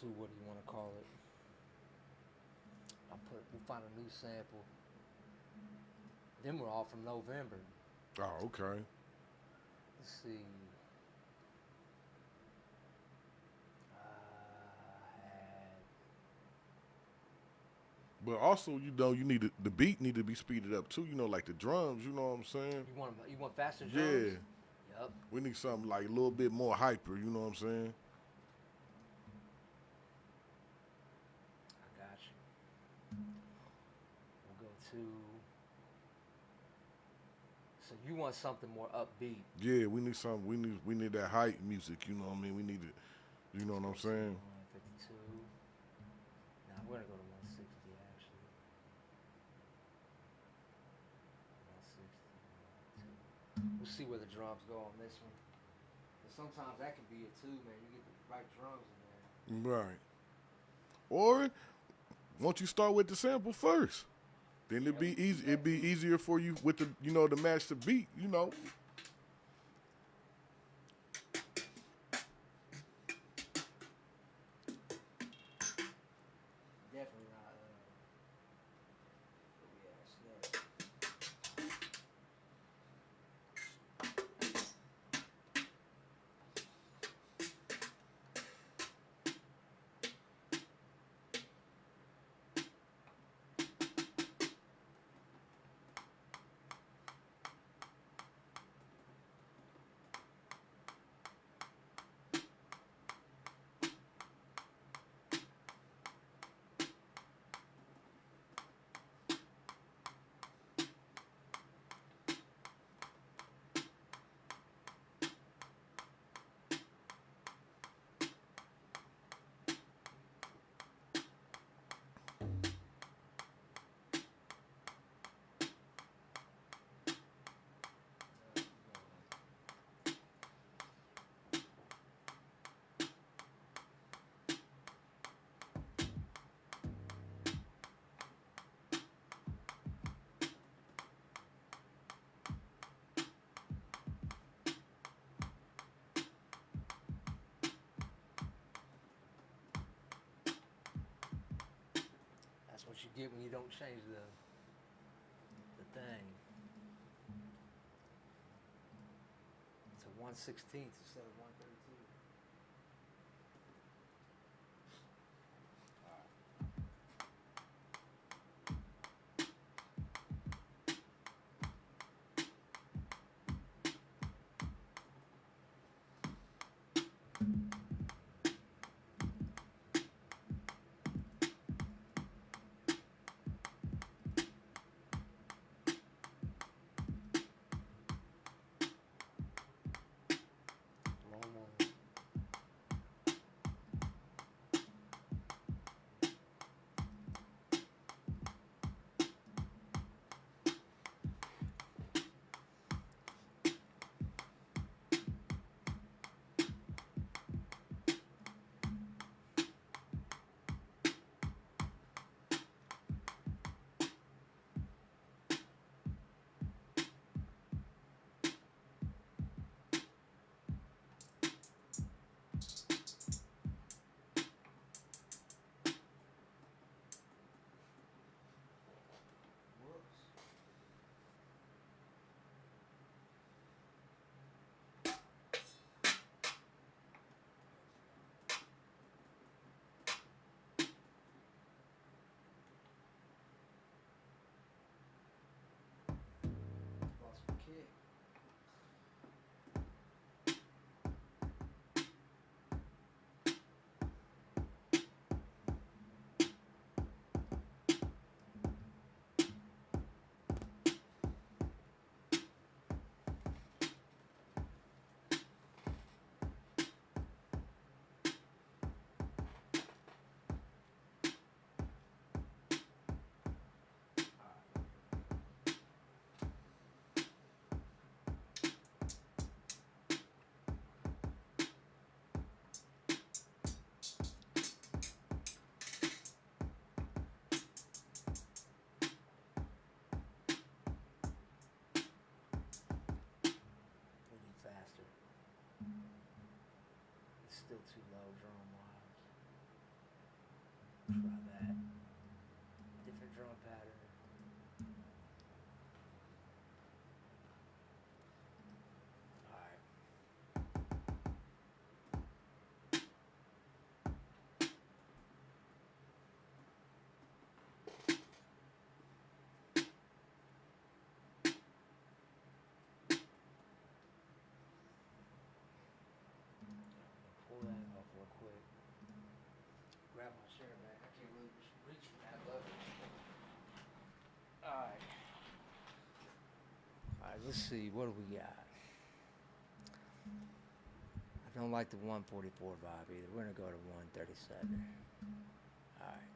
Too. What do you want to call it? We'll find a new sample. Then we're all from November.
Oh, okay.
Let's see.
But also, you know, you need the beat need to be speeded up too. You know, like the drums. You know what I'm saying?
You want faster
Yeah.
drums? Yep.
We need something like a little bit more hyper. You know what I'm saying?
I got you. We'll go to. So you want something more upbeat?
Yeah, we need something. We need that hype music. You know what I mean? We need it. You know what I'm saying?
152. Nah, we're gonna go to 160 actually. 160. We'll see where the drums go on this one. And sometimes that can be it too, man. You get the right drums in there.
Right. Or won't you start with the sample first? Then it'd be easy. It'd be easier for you with the to match the beat. You know.
Definitely not. Where we at? Snare. That's what you get when you don't change the thing. To 1/16 instead of 132. Long one. Still too low drum wise. Try that. Different drum pattern. Alright. Pull that off real quick. Grab my shirt back. I can't really reach for that lever. Alright. Alright, let's see. What do we got? I don't like the 144 vibe either. We're gonna go to 137. Alright.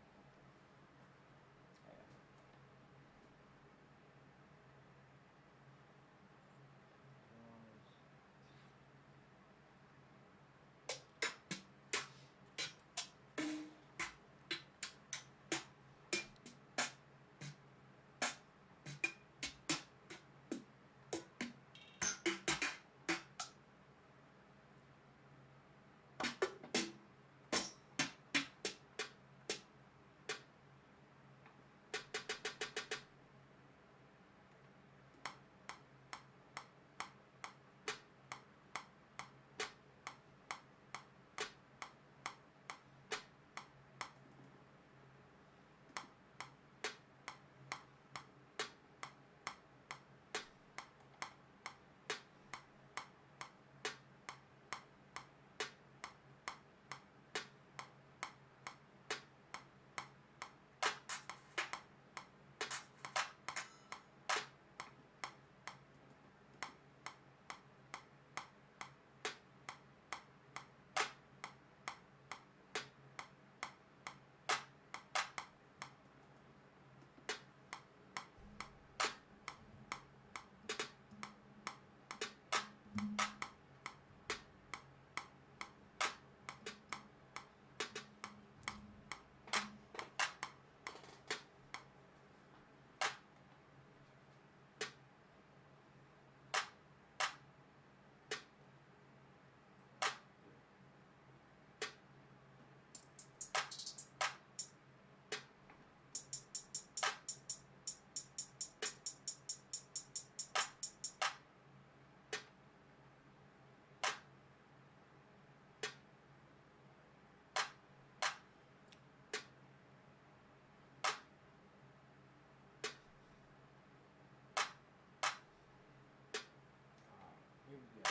Here we go.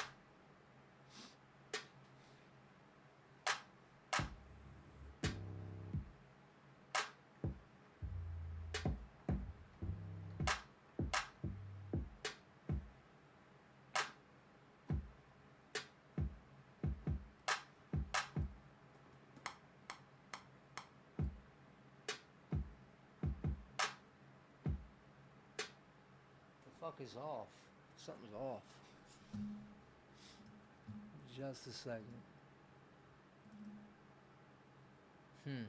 The fuck is off? Something's off. Just a second. Hmm.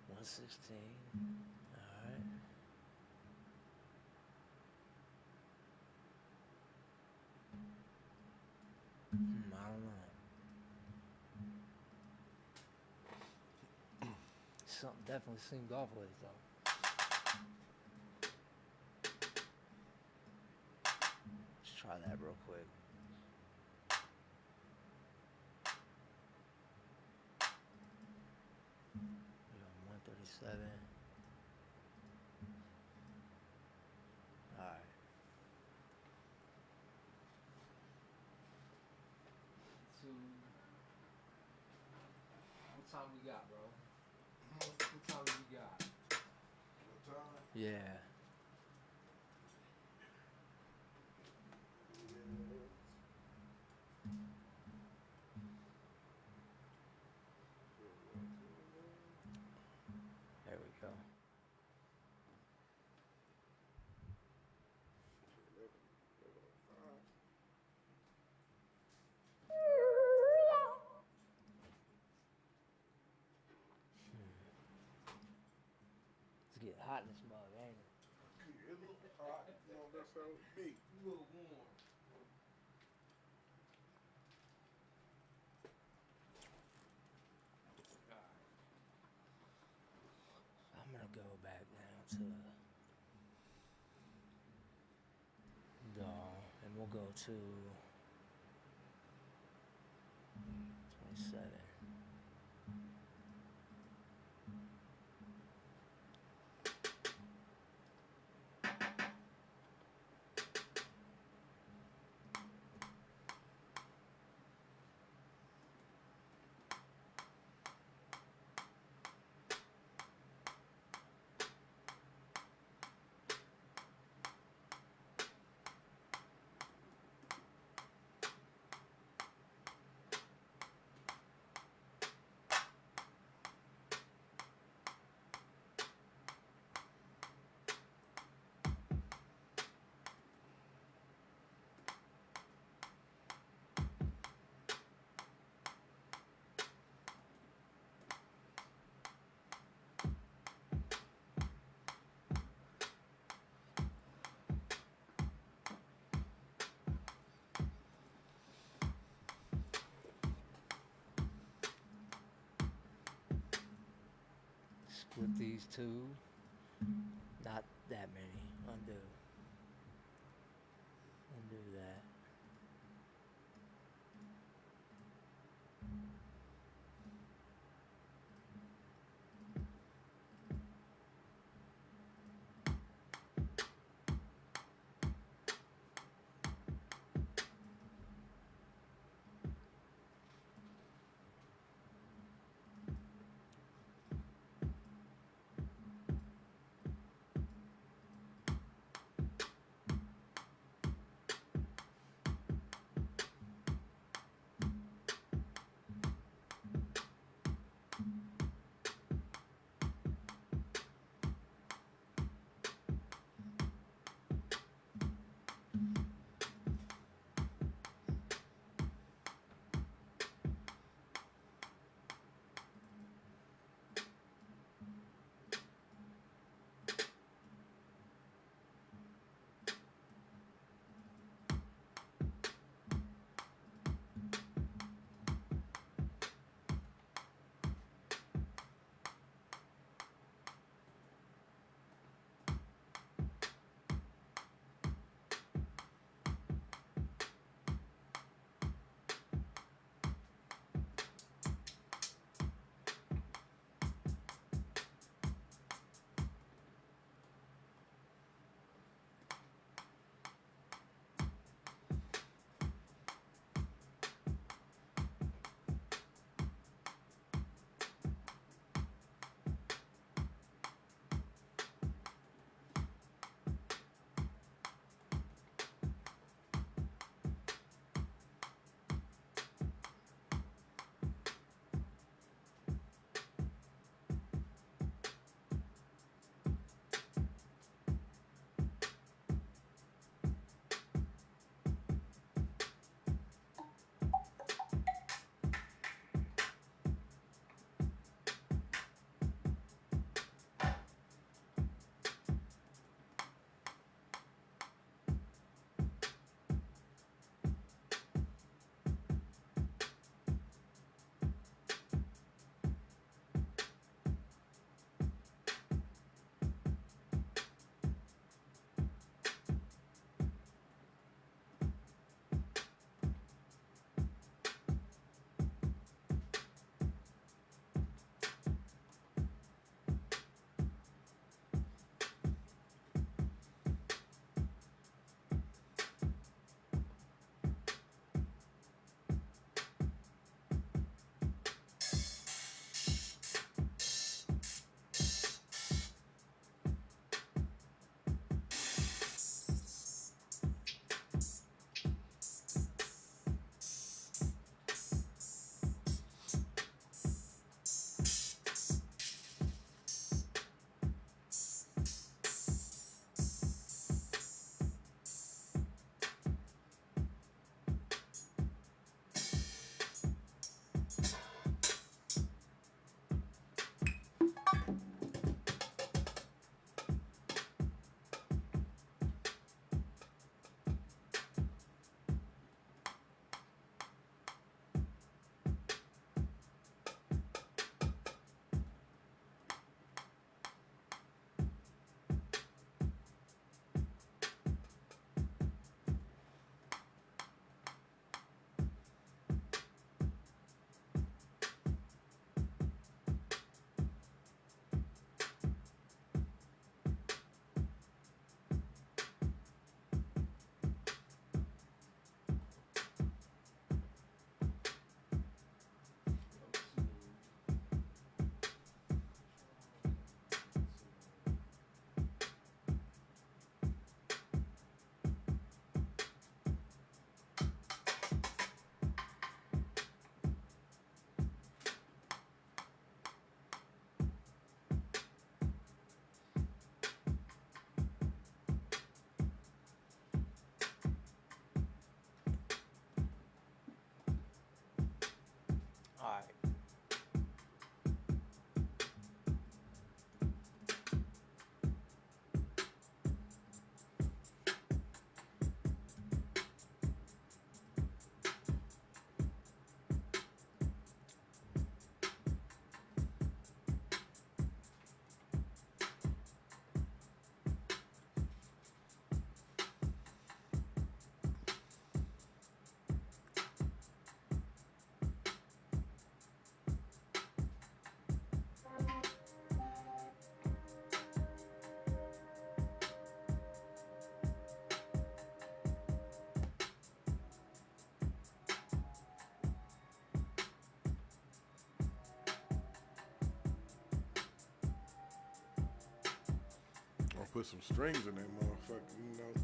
116. Alright. I don't know. Something definitely seemed off with it though. Let's try that real quick. We're on 137. Alright. So, what time we got, bro? What time we got?
What time?
Yeah. There we go. It's getting hot in this mug, ain't it?
Hot, you know, that's how it be.
A little warm. I'm gonna go back down to doll, and we'll go to 27. Split these two. Not that many. Undo. Undo that.
put some strings in that motherfucker, you know.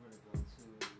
We're gonna go to.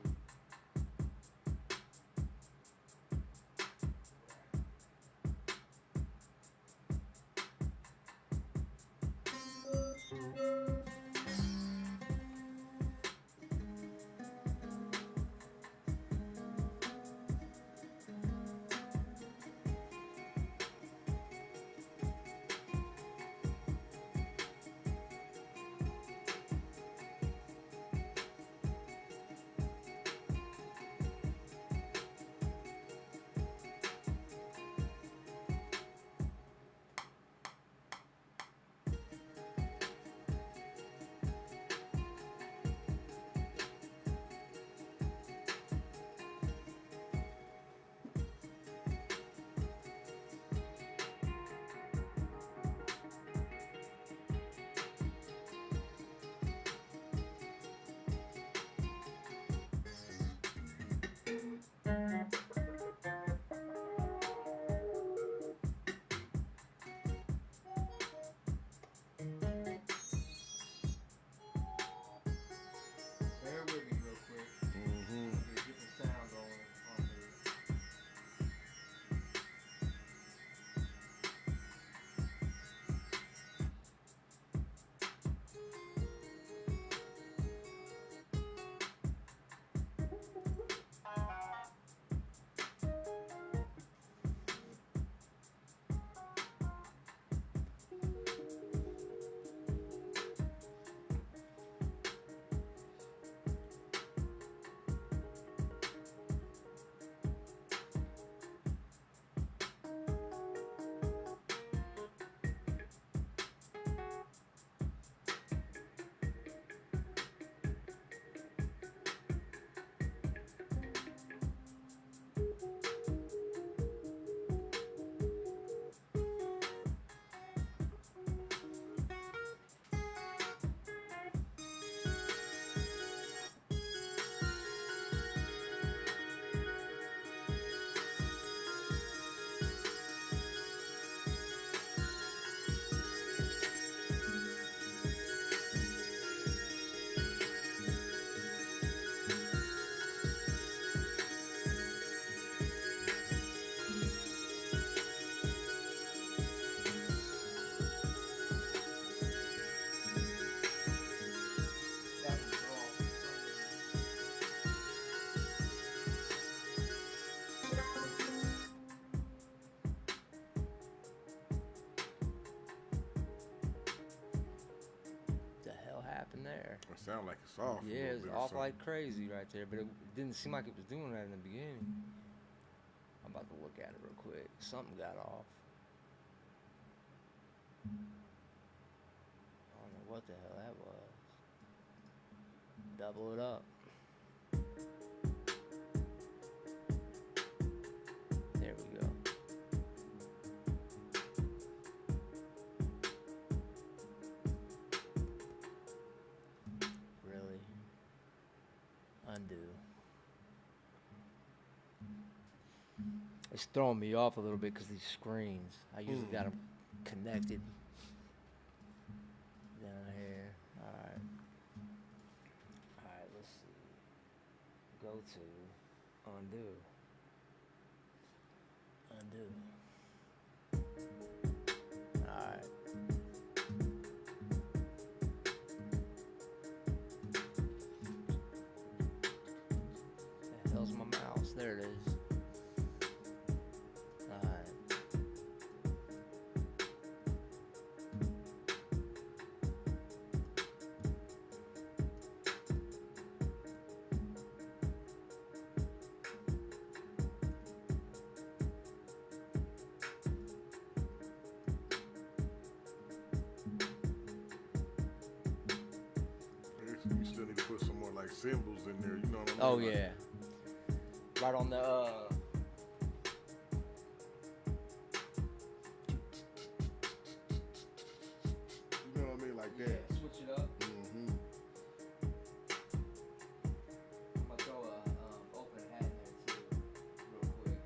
Bear with me real quick.
Mm-hmm.
Get the sound on here. That was off for some reason. The hell happened there?
It sound like it's off. a
Yeah,
little
it's
bit or
off
something.
like crazy right there, but it didn't seem like it was doing that in the beginning. I'm about to look at it real quick. Something got off. I don't know what the hell that was. Double it up. There we go. Really? Undo. It's throwing me off a little bit because these screens. I usually got them connected down here. Alright. Alright, let's see. Go to undo. Undo. Alright. The hell's my mouse? There it is. Alright.
You still need to put some more like symbols in there. You know what I mean?
Oh
Like,
yeah. Right on the
You know what I mean? Like
yeah,
that.
switch it up.
Mm-hmm.
I'm gonna throw a open hat in there too, real quick.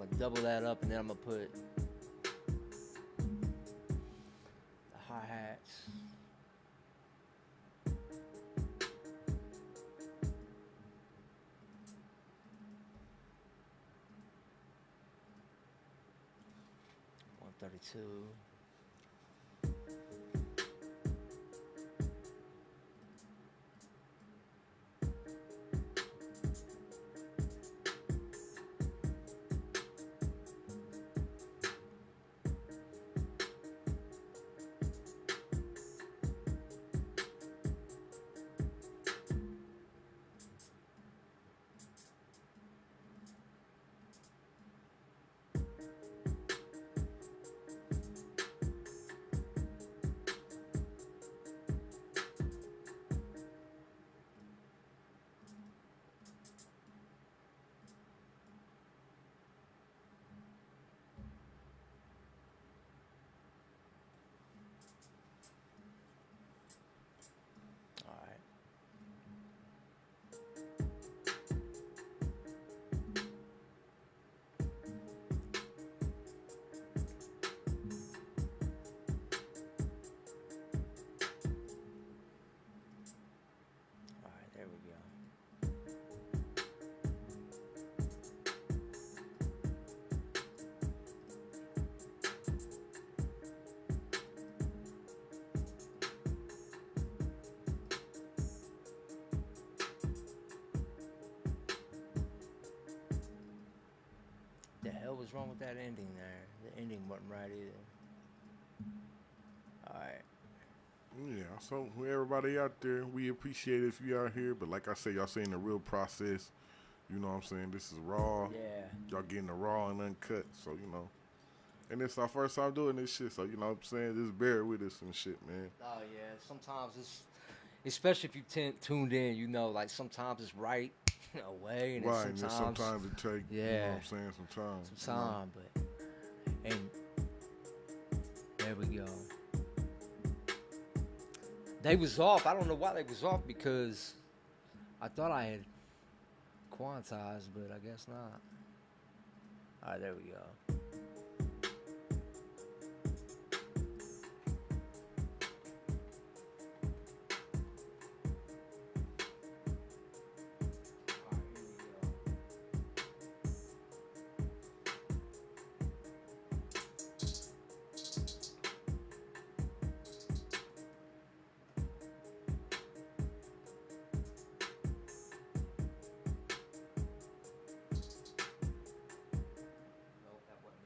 gonna double that up, and then I'm gonna put the hi-hats. $132. All right. All right, there we go. The hell was wrong with that ending there? The ending wasn't right either. All right.
Yeah, so everybody out there, we appreciate it if you out here. But like I said, y'all seeing the real process. You know what I'm saying? This is raw.
Yeah.
Y'all getting the raw and uncut. So, you know. And it's our first time doing this shit. So, you know what I'm saying? Just bear with us and shit, man.
Oh yeah. Sometimes it's, especially if you tuned in, you know, like sometimes it's right away, and
Right,
then
and then
sometimes,
sometimes it take, you know
yeah,
what I'm saying? Sometimes.
some time, but and there we go. They was off. I don't know why they was off, because I thought I had quantized, but I guess not. All right, there we go. Nope, that wasn't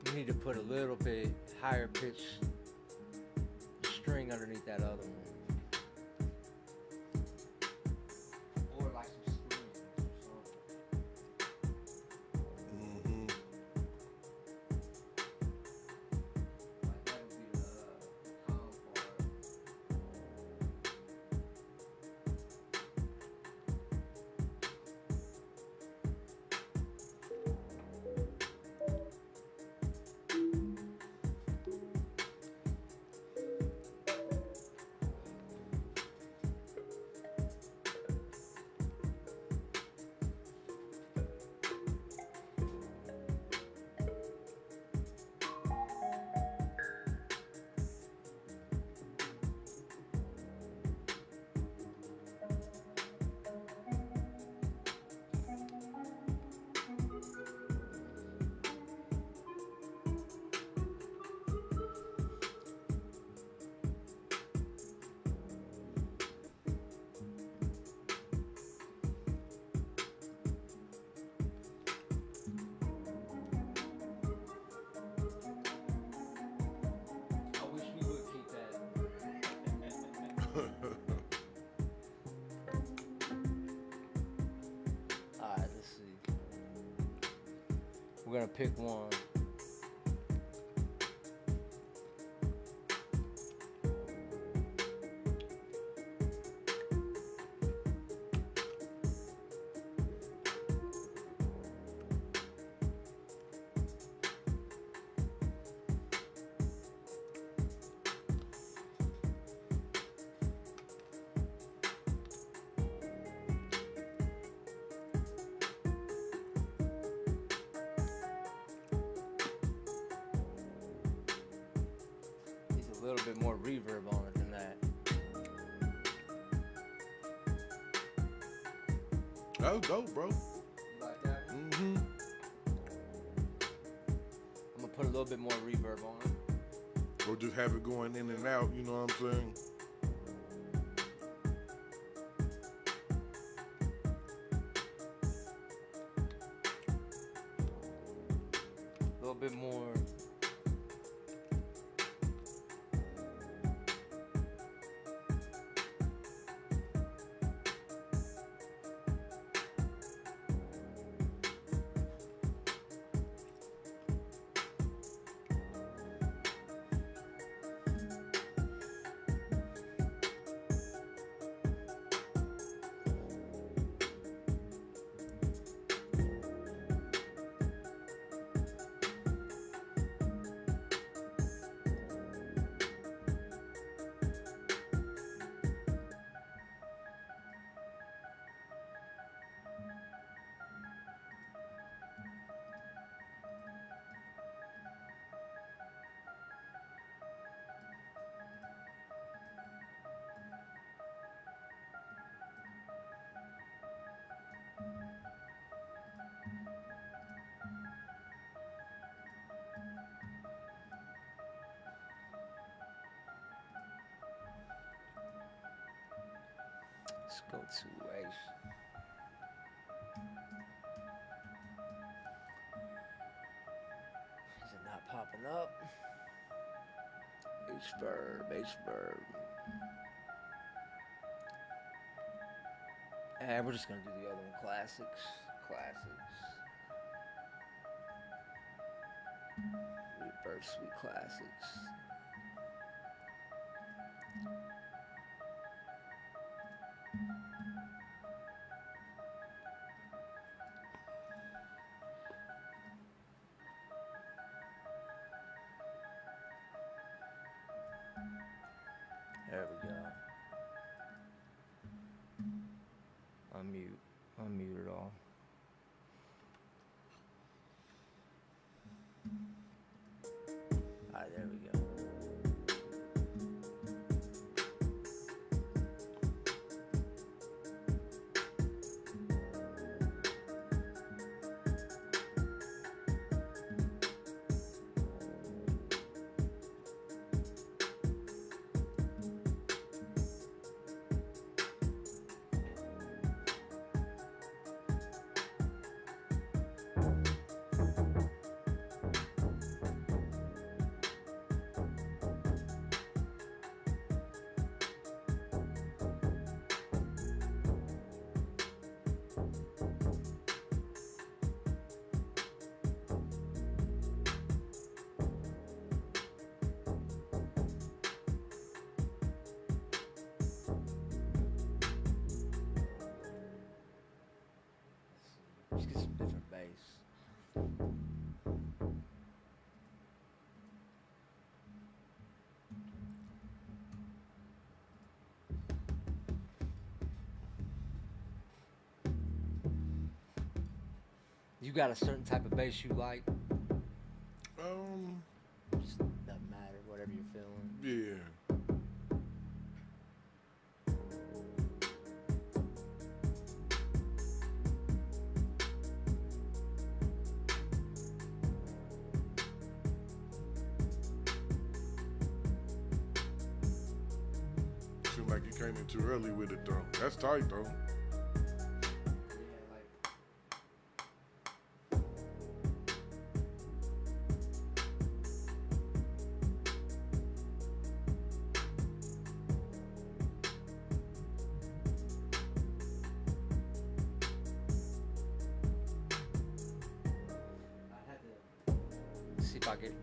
You need to put a little bit higher pitch string underneath that other one. Or like some strings or something.
Mm-hmm.
Like that would be the calm part. I wish we would keep that. Alright, let's see. We're gonna pick one. Needs a little bit more reverb on it than that.
That was dope, bro.
You like that?
Mm-hmm.
I'm gonna put a little bit more reverb on it.
Or just have it going in and out, you know what I'm saying?
A little bit more. Let's go to H. Is it not popping up? H verb, H verb. And we're just gonna do the other one. Classics. Reverb Suite Classics. There we go. Unmute it all. Alright, there we go. Let's get some different bass. You got a certain type of bass you like? Just doesn't matter, whatever you're feeling.
Yeah. Seems like you came in too early with it though. That's tight though.
See if I get.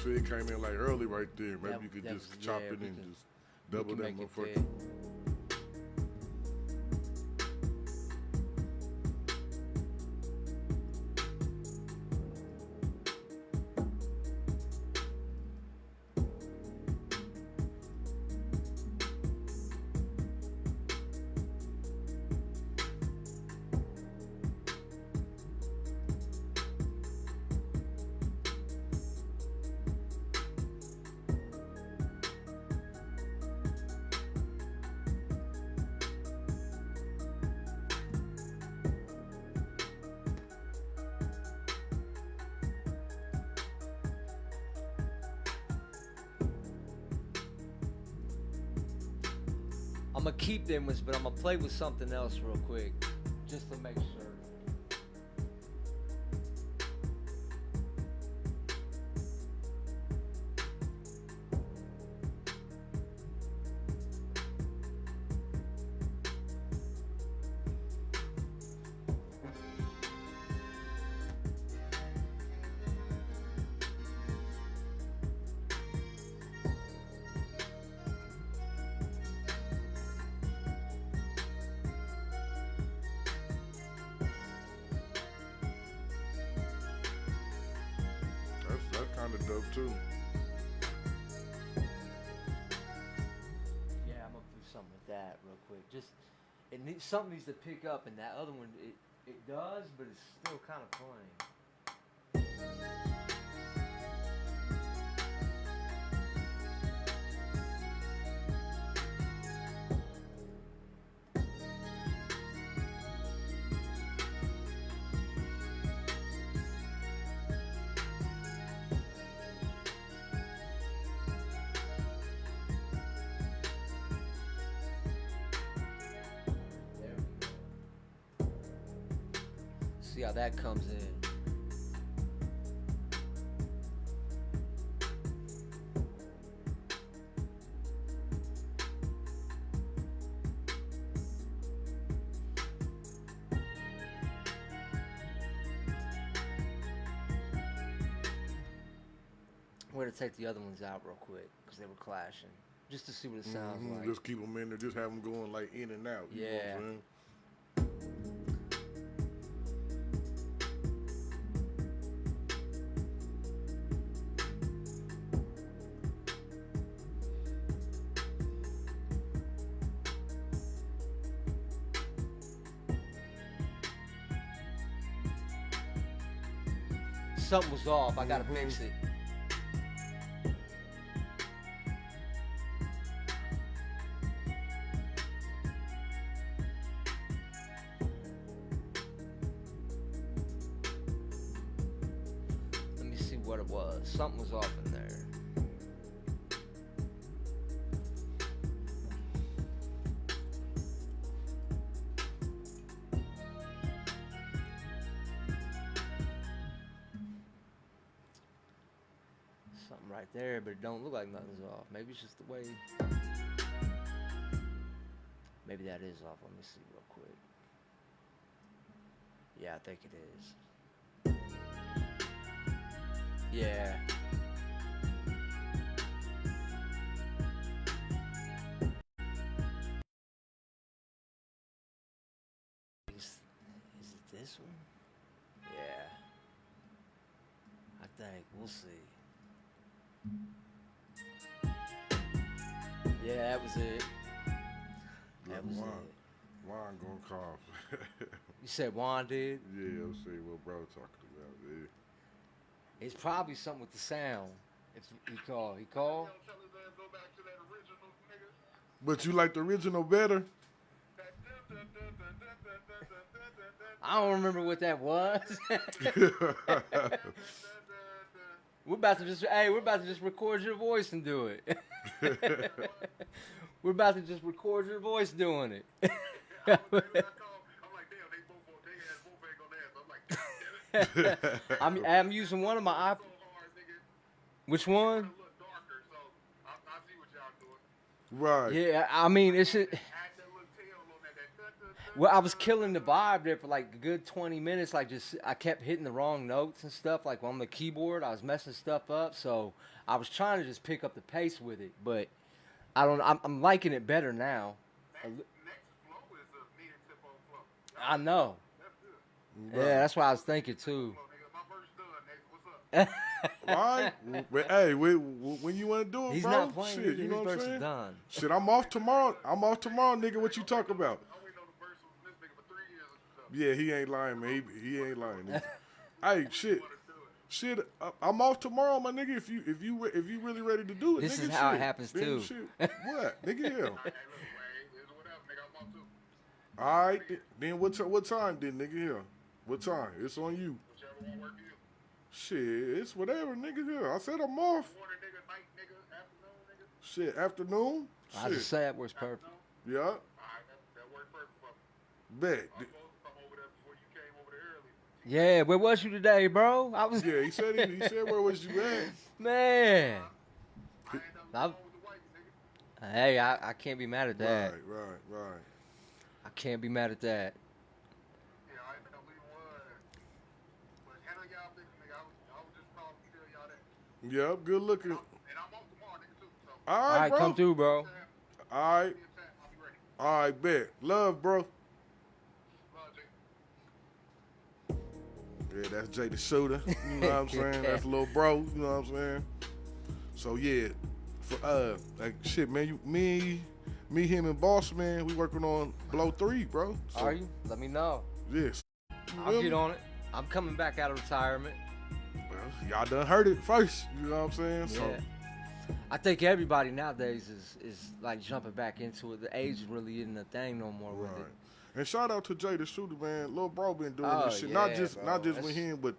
So it came in like early right there. Maybe
That-
you could
that
just
was-
chop
yeah,
it
we
and
can-
just
We
double
can
that
make it
motherfucker.
fit. I'm gonna keep them, but I'm gonna play with something else real quick, just to make sure.
That's kind of dope too.
Yeah, I'm gonna do something with that real quick. Just something needs to pick up, and that other one it does, but it's still kind of playing. There we go. See how that comes in. We're gonna take the other ones out real quick because they were clashing, just to see what it sounds
Mhm.
like.
Just keep them in there. Just have them going like in and out. You know what
Yeah.
I'm saying?
Something was off. I gotta fix it. Let me see what it was. Something was off in there. Something right there, but it don't look like nothing's off. Maybe it's just the way. Maybe that is off. Let me see real quick. Yeah, I think it is. Yeah. this one? Yeah. I think. We'll see. Yeah, that was it. That was
Juan,
it.
Juan gonna call.
You said Juan did?
Yeah, I'll see what bro talking about. Yeah.
It's probably something with the sound. If he called. He called?
But you like the original better?
I don't remember what that was. We're about to just record your voice and do it. We're about to just record your voice doing it. I'm using one of my iPhones. Which one?
Right.
Yeah, I mean it's. Well, I was killing the vibe there for like a good 20 minutes. Like I kept hitting the wrong notes and stuff. Like on the keyboard, I was messing stuff up. So I was trying to just pick up the pace with it, but I don't. I'm liking it better now. I know.
Right.
Yeah, that's what I was thinking too.
Right. But, hey, when you want to do it,
He's
bro?
not playing.
Shit, you know what I'm
His verse is
saying?
done.
Shit, I'm off tomorrow. Nigga. What you talk about? Yeah, he ain't lying, man. He ain't lying. Hey, shit. I'm off tomorrow, my nigga. If you really ready to do it,
This
nigga,
is how it
shit.
happens,
Then
too.
Shit. What, nigga? Yeah. All right. Then what time, then, nigga? Yeah. What time? It's on you. Shit, it's whatever, nigga. Yeah. I said I'm off. Shit, afternoon.
I just say that works perfect.
Yeah. Bet.
Yeah, where was you today, bro? I was.
Yeah, he said where was you at?
Man. Hey, I can't be mad at that.
Right.
I can't be mad at that.
Yep, good looking. All
All
right,
right,
bro.
come through, bro.
All right, bet. Love, bro. Yeah, that's Jay the Shooter. You know what I'm saying? That's little bro. You know what I'm saying? So yeah, for like shit, man. Me, him, and Boss Man, we working on Blow 3, bro. So,
Are you? Let me know.
Yes.
I'll get on it. I'm coming back out of retirement.
Well, y'all done heard it first. You know what I'm saying? So.
Yeah. I think everybody nowadays is like jumping back into it. The age really isn't a thing no more with it.
And shout out to Jay the Shooter, man. Lil bro been doing this shit.
Yeah,
Not just
bro.
with him, but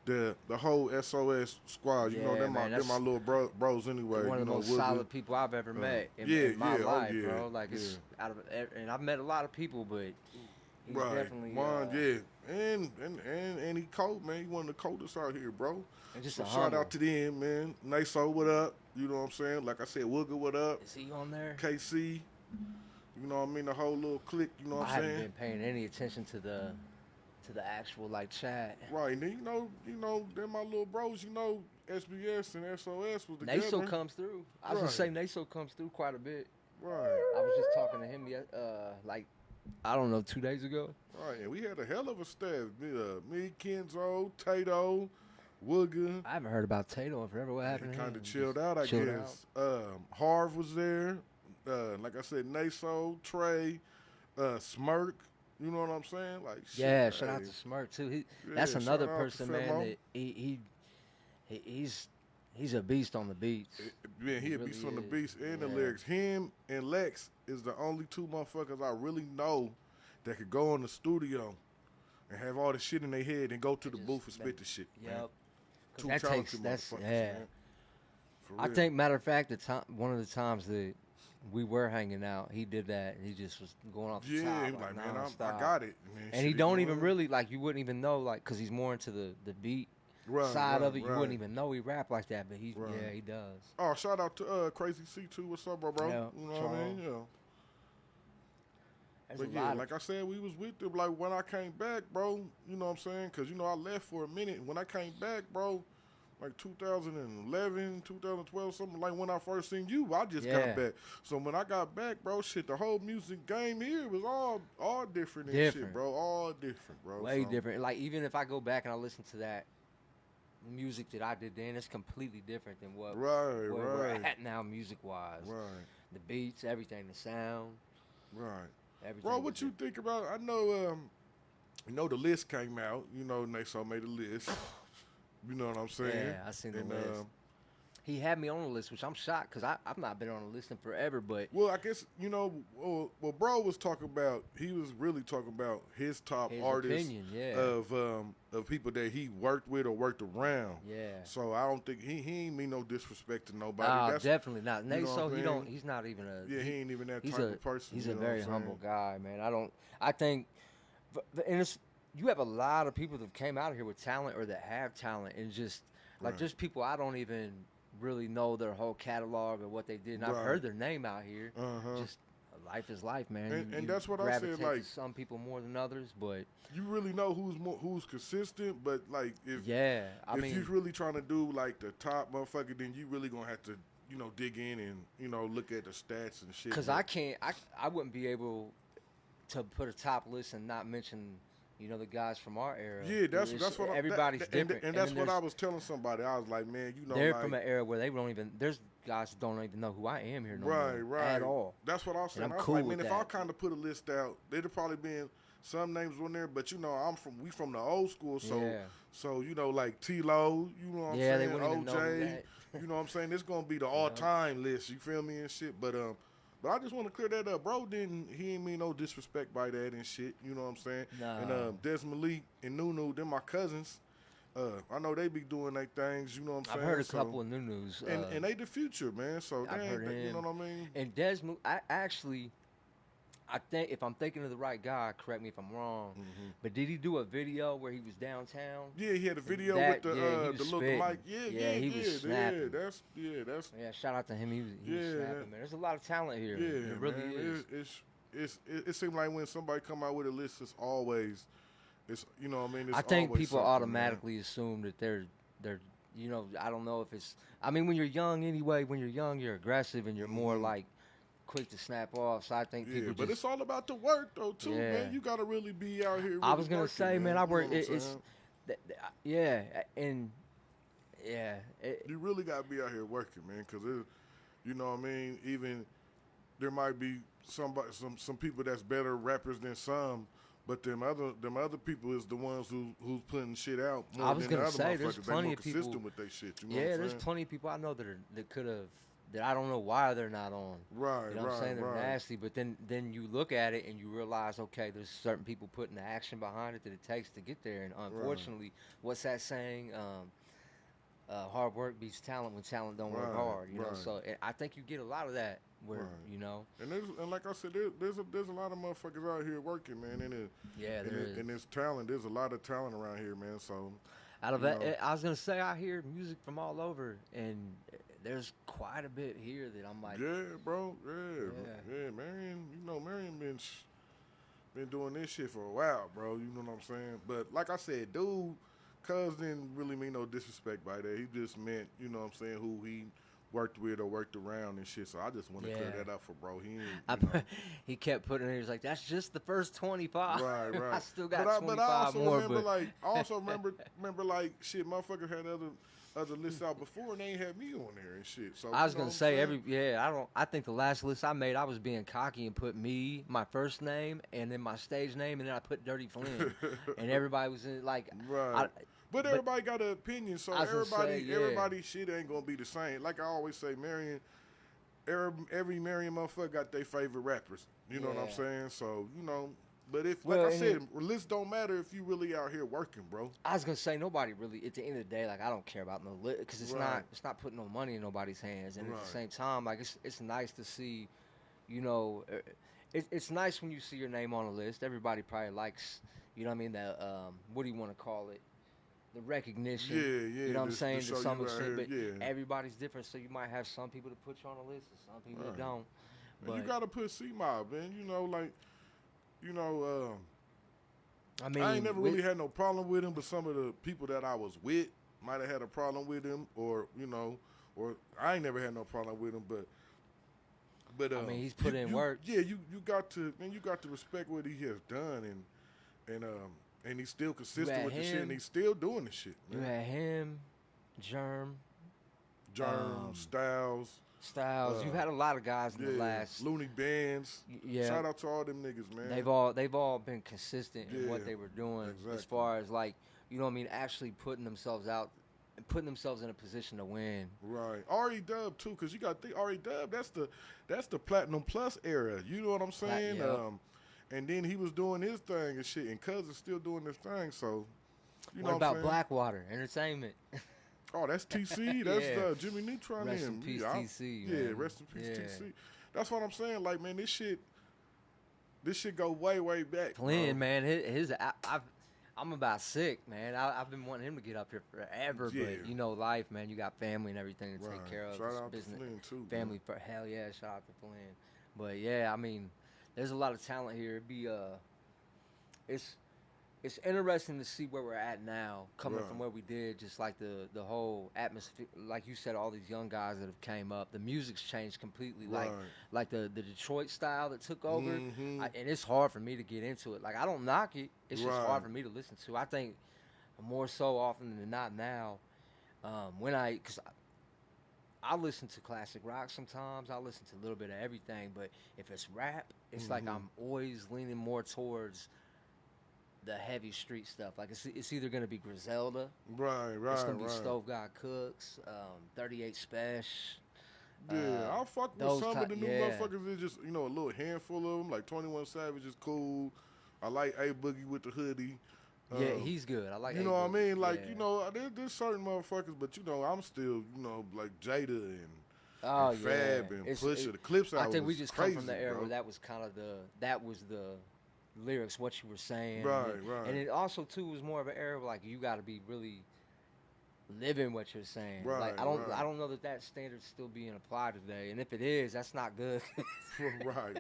the whole SOS squad. You know, they're my little bros anyway.
One of the most solid people I've ever met in my life, bro. Like it's out of, and I've met a lot of people, but he's definitely
Juan, and he cold, man. He one of the coldest out here, bro.
And just
so shout out to them, man. Niso, what up? You know what I'm saying? Like I said, Wooga, what up?
Is he on there?
KC. You know what I mean? The whole little clique, you know what I'm saying?
I haven't been paying any attention to the actual like chat.
Right, and then you know, they're my little bros, you know, SBS and SOS was together.
Naso comes through. I was gonna say Naso comes through quite a bit.
Right.
I was just talking to him like I don't know, 2 days ago.
Right, and we had a hell of a staff. Me, Kenzo, Tato, Wooga.
I haven't heard about Tato forever. What happened to him?
Kind of chilled out, I guess. Harv was there. Like I said, Naso, Trey, Smirk. You know what I'm saying? Like,
yeah, shout out to Smirk too. That's another person, man. That he's a beast on the beats.
Yeah, he a beast on the beats and the lyrics. Him and Lex is the only two motherfuckers I really know that could go in the studio and have all the shit in their head and go to the booth and spit the shit.
Yep.
Two talented motherfuckers, man.
I think, matter of fact, one of the times that we were hanging out, he did that, and he just was going off the top.
Yeah, he was like, man, I got it. Man,
and he don't even really, like, you wouldn't even know, like, because he's more into the beat side of it. You wouldn't even know he rap like that, but he does.
Oh, shout out to Crazy C2. What's up, bro?
Yeah,
you know what I mean? Yeah.
There's
but yeah, like I said, we was with them. Like, when I came back, bro, you know what I'm saying? Because, you know, I left for a minute. When I came back, bro, like 2011, 2012, something like when I first seen you. I just
Yeah.
got back. So when I got back, bro, shit, the whole music game here was all different and shit,
Different.
bro. All different, bro.
Way
So,
different. Like even if I go back and I listen to that music that I did then, it's completely different than
Right,
where we're
right,
at now, music wise.
right,
The beats, everything, the sound,
right.
everything.
Bro,
is
what you
different.
think about? I know, the list came out. Nexo made a list. You know what I'm saying?
Yeah, I seen the
And
list. He had me on the list, which I'm shocked because I've not been on the list in forever. But
well, I guess bro was talking about. He was really talking about his top
his
artists
opinion, yeah,
of people that he worked with or worked around.
yeah.
So I don't think he ain't mean no disrespect to nobody.
Oh,
That's
definitely not.
you know
Nate,
what
so
I'm
he
saying?
don't. He's not even a.
Yeah, he ain't even that
he's
type
a
of person.
he's
you
a
know
very
what I'm
humble
saying?
guy, man. I think, and it's you have a lot of people that came out of here with talent or that have talent, and just like
Right.
there's people I don't even really know their whole catalog or what they did. And I've
Right.
heard their name out here.
Uh-huh.
Just life is life, man.
And
You
that's what I said,
gravitate
like-
to some people more than others, but
You really know who's consistent, but like if
yeah, I
if
mean,
you're really trying to do like the top motherfucker, then you really gonna have to dig in and look at the stats and shit.
because
but-
I can't, I wouldn't be able to put a top list and not mention, the guys from our era.
Yeah, that's what
everybody's different,
and that's
then
what I
there's-
was telling somebody. I was like, man,
They're
like,
from an era where they don't even. There's guys that don't even know who I am here no
right,
more
right
at all.
That's what I was saying.
I'm
I was
cool
like, man,
with
if I
that.
kind of put a list out, there'd have probably been some names on there, but we from the old school, so
Yeah.
so like T-Lo, you know what I'm
Yeah, they
saying,
wouldn't even know who
OJ,
that.
you know what I'm saying. It's gonna be the all-time list. You feel me and shit, but I just want to clear that up, bro. He ain't mean no disrespect by that and shit. You know what I'm saying?
Nah.
And Des Malik and Nunu, they're my cousins. I know they be doing their things. You know what I'm
I've
saying?
heard a
So-
couple of news.
and they the future, man. So
I've
they
heard
ain't, you know
him.
what I mean?
And Desmond, I think if I'm thinking of the right guy, correct me if I'm wrong.
Mm-hmm.
But did he do a video where he was downtown?
Yeah, he had a video
That-
with
yeah, he was
the little
spitting.
mic.
Yeah, he was snapping.
That's
Yeah, shout out to him. He was
Yeah,
snapping,
that-
man. There's a lot of talent here.
yeah,
it really
man.
is.
It seems like when somebody come out with a list, it's you know what I mean. It's
I think
always
people
something, man.
automatically assume that they're I don't know if it's. I mean, when you're young anyway, when you're young, you're aggressive and you're more like quick to snap off. So I think
Mm-hmm. Yeah,
people
but
just.
it's all about the work though too,
Yeah.
man. You gotta really be out here. Really
I was gonna
working,
say, man, I
You know
work.
what I'm
It's
saying?
yeah, and yeah.
You really gotta be out here working, man, because you know what I mean. Even there might be some people that's better rappers than some, but them other people is the ones who's putting shit out more
I was
than the
gonna
other
say, there's
motherfuckers. They
plenty
more
of people-
consistent with their shit. You know
Yeah,
what I'm
there's
saying?
plenty of people I know that could have that I don't know why they're not on.
Right,
You know what I'm saying? They're
right.
nasty, but then you look at it and you realize, okay, there's certain people putting the action behind it that it takes to get there. And unfortunately, what's that saying? Hard work beats talent when talent don't work
Right,
hard. You know,
right.
so I think you get a lot of that where
Right. And like I said, there's a lot of motherfuckers out here working, man.
Yeah, there is.
And there's talent. There's a lot of talent around here, man. So
Out of
you
that,
know.
I was gonna say I hear music from all over, and there's quite a bit here that I'm like,
yeah, bro. Yeah. Marion, Marion been doing this shit for a while, bro. You know what I'm saying? But like I said, dude, cuz didn't really mean no disrespect by that. He just meant, you know what I'm saying, who he worked with or worked around and shit. So I just want to clear
Yeah.
that up for bro. He ain't,
I,
you know.
he kept putting it. He was like, "That's just the first 25."
Right, right.
I still got
but
25
I also
more.
remember,
But
like, remember, like, shit, motherfucker had other lists out before and they ain't had me on there and shit. So
I was
you know
gonna
what
say
I'm saying?
I think the last list I made, I was being cocky and put me, my first name, and then my stage name, and then I put Dirty Flynn, and everybody was in like,
Right. But everybody got an opinion, so
I was gonna say, yeah.
everybody's shit ain't gonna be the same. Like I always say, every Marion motherfucker got their favorite rappers. You know what I'm
Yeah.
saying? So, but if
Well,
like I
and
said, lists don't matter if you really out here working, bro.
I was gonna say nobody really. At the end of the day, like I don't care about no list because
Right.
it's not putting no money in nobody's hands, and at
Right.
the same time, like it's nice to see, it's nice when you see your name on a list. Everybody probably likes, you know what I mean? That what do you want to call it? The recognition.
Yeah,
You know what I'm
to
saying?
show
To some
you out
extent, but
here, yeah.
everybody's different, so you might have some people to put you on a list and some people
Right.
that don't.
And
But
you gotta put C-Mob, man.
I mean,
I ain't never really had no problem with him, but some of the people that I was with, might have had a problem with him, or or I ain't never had no problem with him, but
I mean, he's put in work.
Yeah, you got to respect what he has done, and he's still consistent with the shit, and he's still doing the shit. Man.
You had him, Germ,
Styles.
You've had a lot of guys in the last
Looney Bands.
Yeah.
Shout out to all them niggas, man.
They've all been consistent in what they were doing, as far as like, you know what I mean, actually putting themselves out and putting themselves in a position to win.
Right. Ari Dub too, because you got the Ari Dub. That's the Platinum Plus era. You know what I'm saying? And then he was doing his thing and shit, and Cuz is still doing his thing. So,
what about Blackwater Entertainment?
Oh, that's TC. That's Jimmy Neutron.
Rest in peace, TC.
Yeah, rest in peace, TC. That's what I'm saying. Like, man, this shit go way, way back.
Flynn, man, I'm about sick, man. I've been wanting him to get up here forever, but life, man. You got family and everything to take care of.
Shout out
business,
to Flynn too.
Family for hell yeah. Shout out to Flynn. But yeah, I mean, there's a lot of talent here. It's interesting to see where we're at now, coming from where we did, just like the whole atmosphere. Like you said, all these young guys that have came up, the music's changed completely. Like the Detroit style that took over, and it's hard for me to get into it. Like, I don't knock it. It's just hard for me to listen to. I think more so often than not now, because I listen to classic rock sometimes. I listen to a little bit of everything, but if it's rap, it's like I'm always leaning more towards the heavy street stuff. Like, it's either gonna be Griselda, it's gonna be Stove God Cooks, 38 Special.
Yeah, I fuck with some of the new motherfuckers. It's just a little handful of them. Like 21 Savage is cool. I like A Boogie with the hoodie.
Yeah, he's good. I like.
You know what I mean? Like there's certain motherfuckers, but I'm still like Jada and Fab and Pusha. The Clips out.
I think we just
crazy,
come from the era
bro.
where that was kind of the lyrics, what you were saying,
right.
And it also too was more of an era where, like, you got to be really living what you're saying.
Right,
like, I don't know that standard's still being applied today, and if it is, that's not good.
right.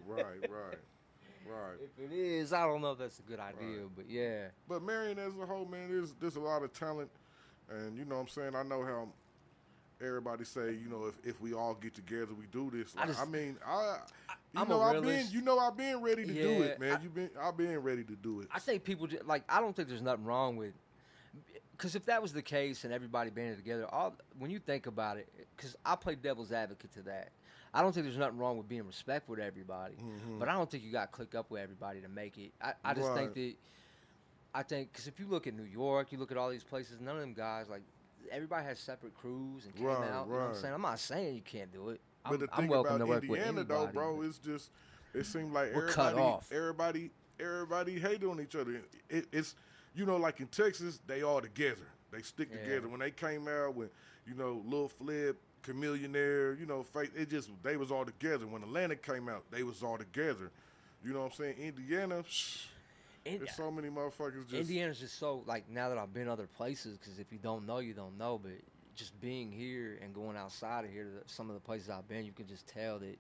If it is, I don't know if that's a good idea, but yeah.
But Marion as a whole, man, there's a lot of talent, and you know what I'm saying. I know how everybody say, if we all get together, we do this. Like, I've been ready to do it, man. I've been ready to do it.
I think people I don't think there's nothing wrong with, because if that was the case and everybody banded together, when you think about it, because I play devil's advocate to that. I don't think there's nothing wrong with being respectful to everybody, but I don't think you got to click up with everybody to make it. I just think because if you look at New York, you look at all these places, none of them guys, like, everybody has separate crews and came out. You know what I'm saying? I'm not saying you can't do it.
But the thing
welcome
about
to work
Indiana,
with
though, bro, it's just, it seems like everybody hate on each other. It's like in Texas, they all together. They stick together. When they came out, when Lil Flip, Chamillionaire, they was all together. When Atlanta came out, they was all together. You know what I'm saying? Indiana, there's so many motherfuckers just.
Indiana's just so, like, now that I've been other places, because if you don't know, you don't know, but just being here and going outside of here to some of the places I've been, you can just tell that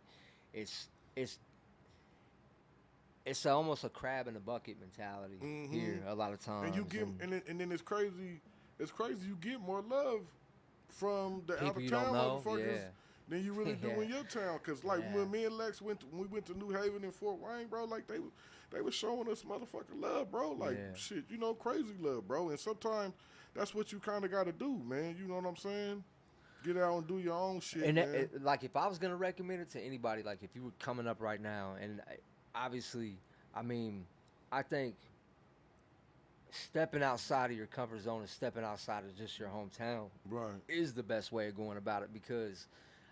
it's almost a crab in a bucket mentality here a lot of times.
And you get and then it's crazy you get more love from the out of town motherfuckers than you really do in your town. Cause when me and Lex when we went to New Haven and Fort Wayne, bro, like they were showing us motherfucking love, bro. Like shit, crazy love, bro. And sometimes that's what you kind of got to do, man. You know what I'm saying? Get out and do your own shit,
and
man.
Like, if I was gonna recommend it to anybody, like, if you were coming up right now, and obviously, I mean, I think stepping outside of your comfort zone and stepping outside of just your hometown is the best way of going about it, because,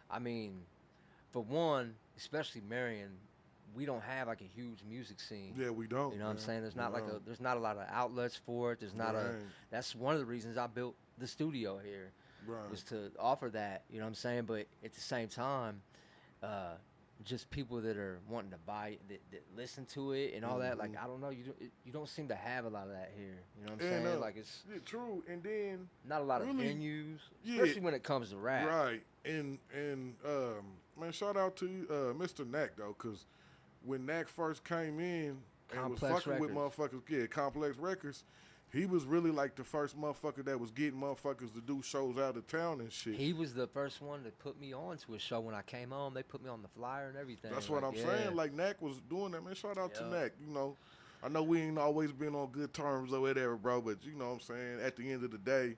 I mean, for one, especially Marion, we don't have like a huge music scene.
Yeah, we don't.
You know what I'm saying? There's not there's not a lot of outlets for it. There's not that's one of the reasons I built the studio here. Was to offer that, you know what I'm saying? But at the same time, just people that are wanting to buy it, that listen to it and all that, like, I don't know, you don't seem to have a lot of that here. You know what I'm saying? Like, it's
true. And then
not a lot of venues, especially when it comes to rap.
Right. And man, shout out to Mr. Knack though, because when Knack first came in and was fucking with motherfuckers, Complex Records, he was really like the first motherfucker that was getting motherfuckers to do shows out of town and shit.
He was the first one to put me on to a show when I came home. They put me on the flyer and everything.
That's what I'm saying. Like, Knack was doing that, man. Shout out to Knack, you know. I know we ain't always been on good terms or whatever, bro, but you know what I'm saying? At the end of the day,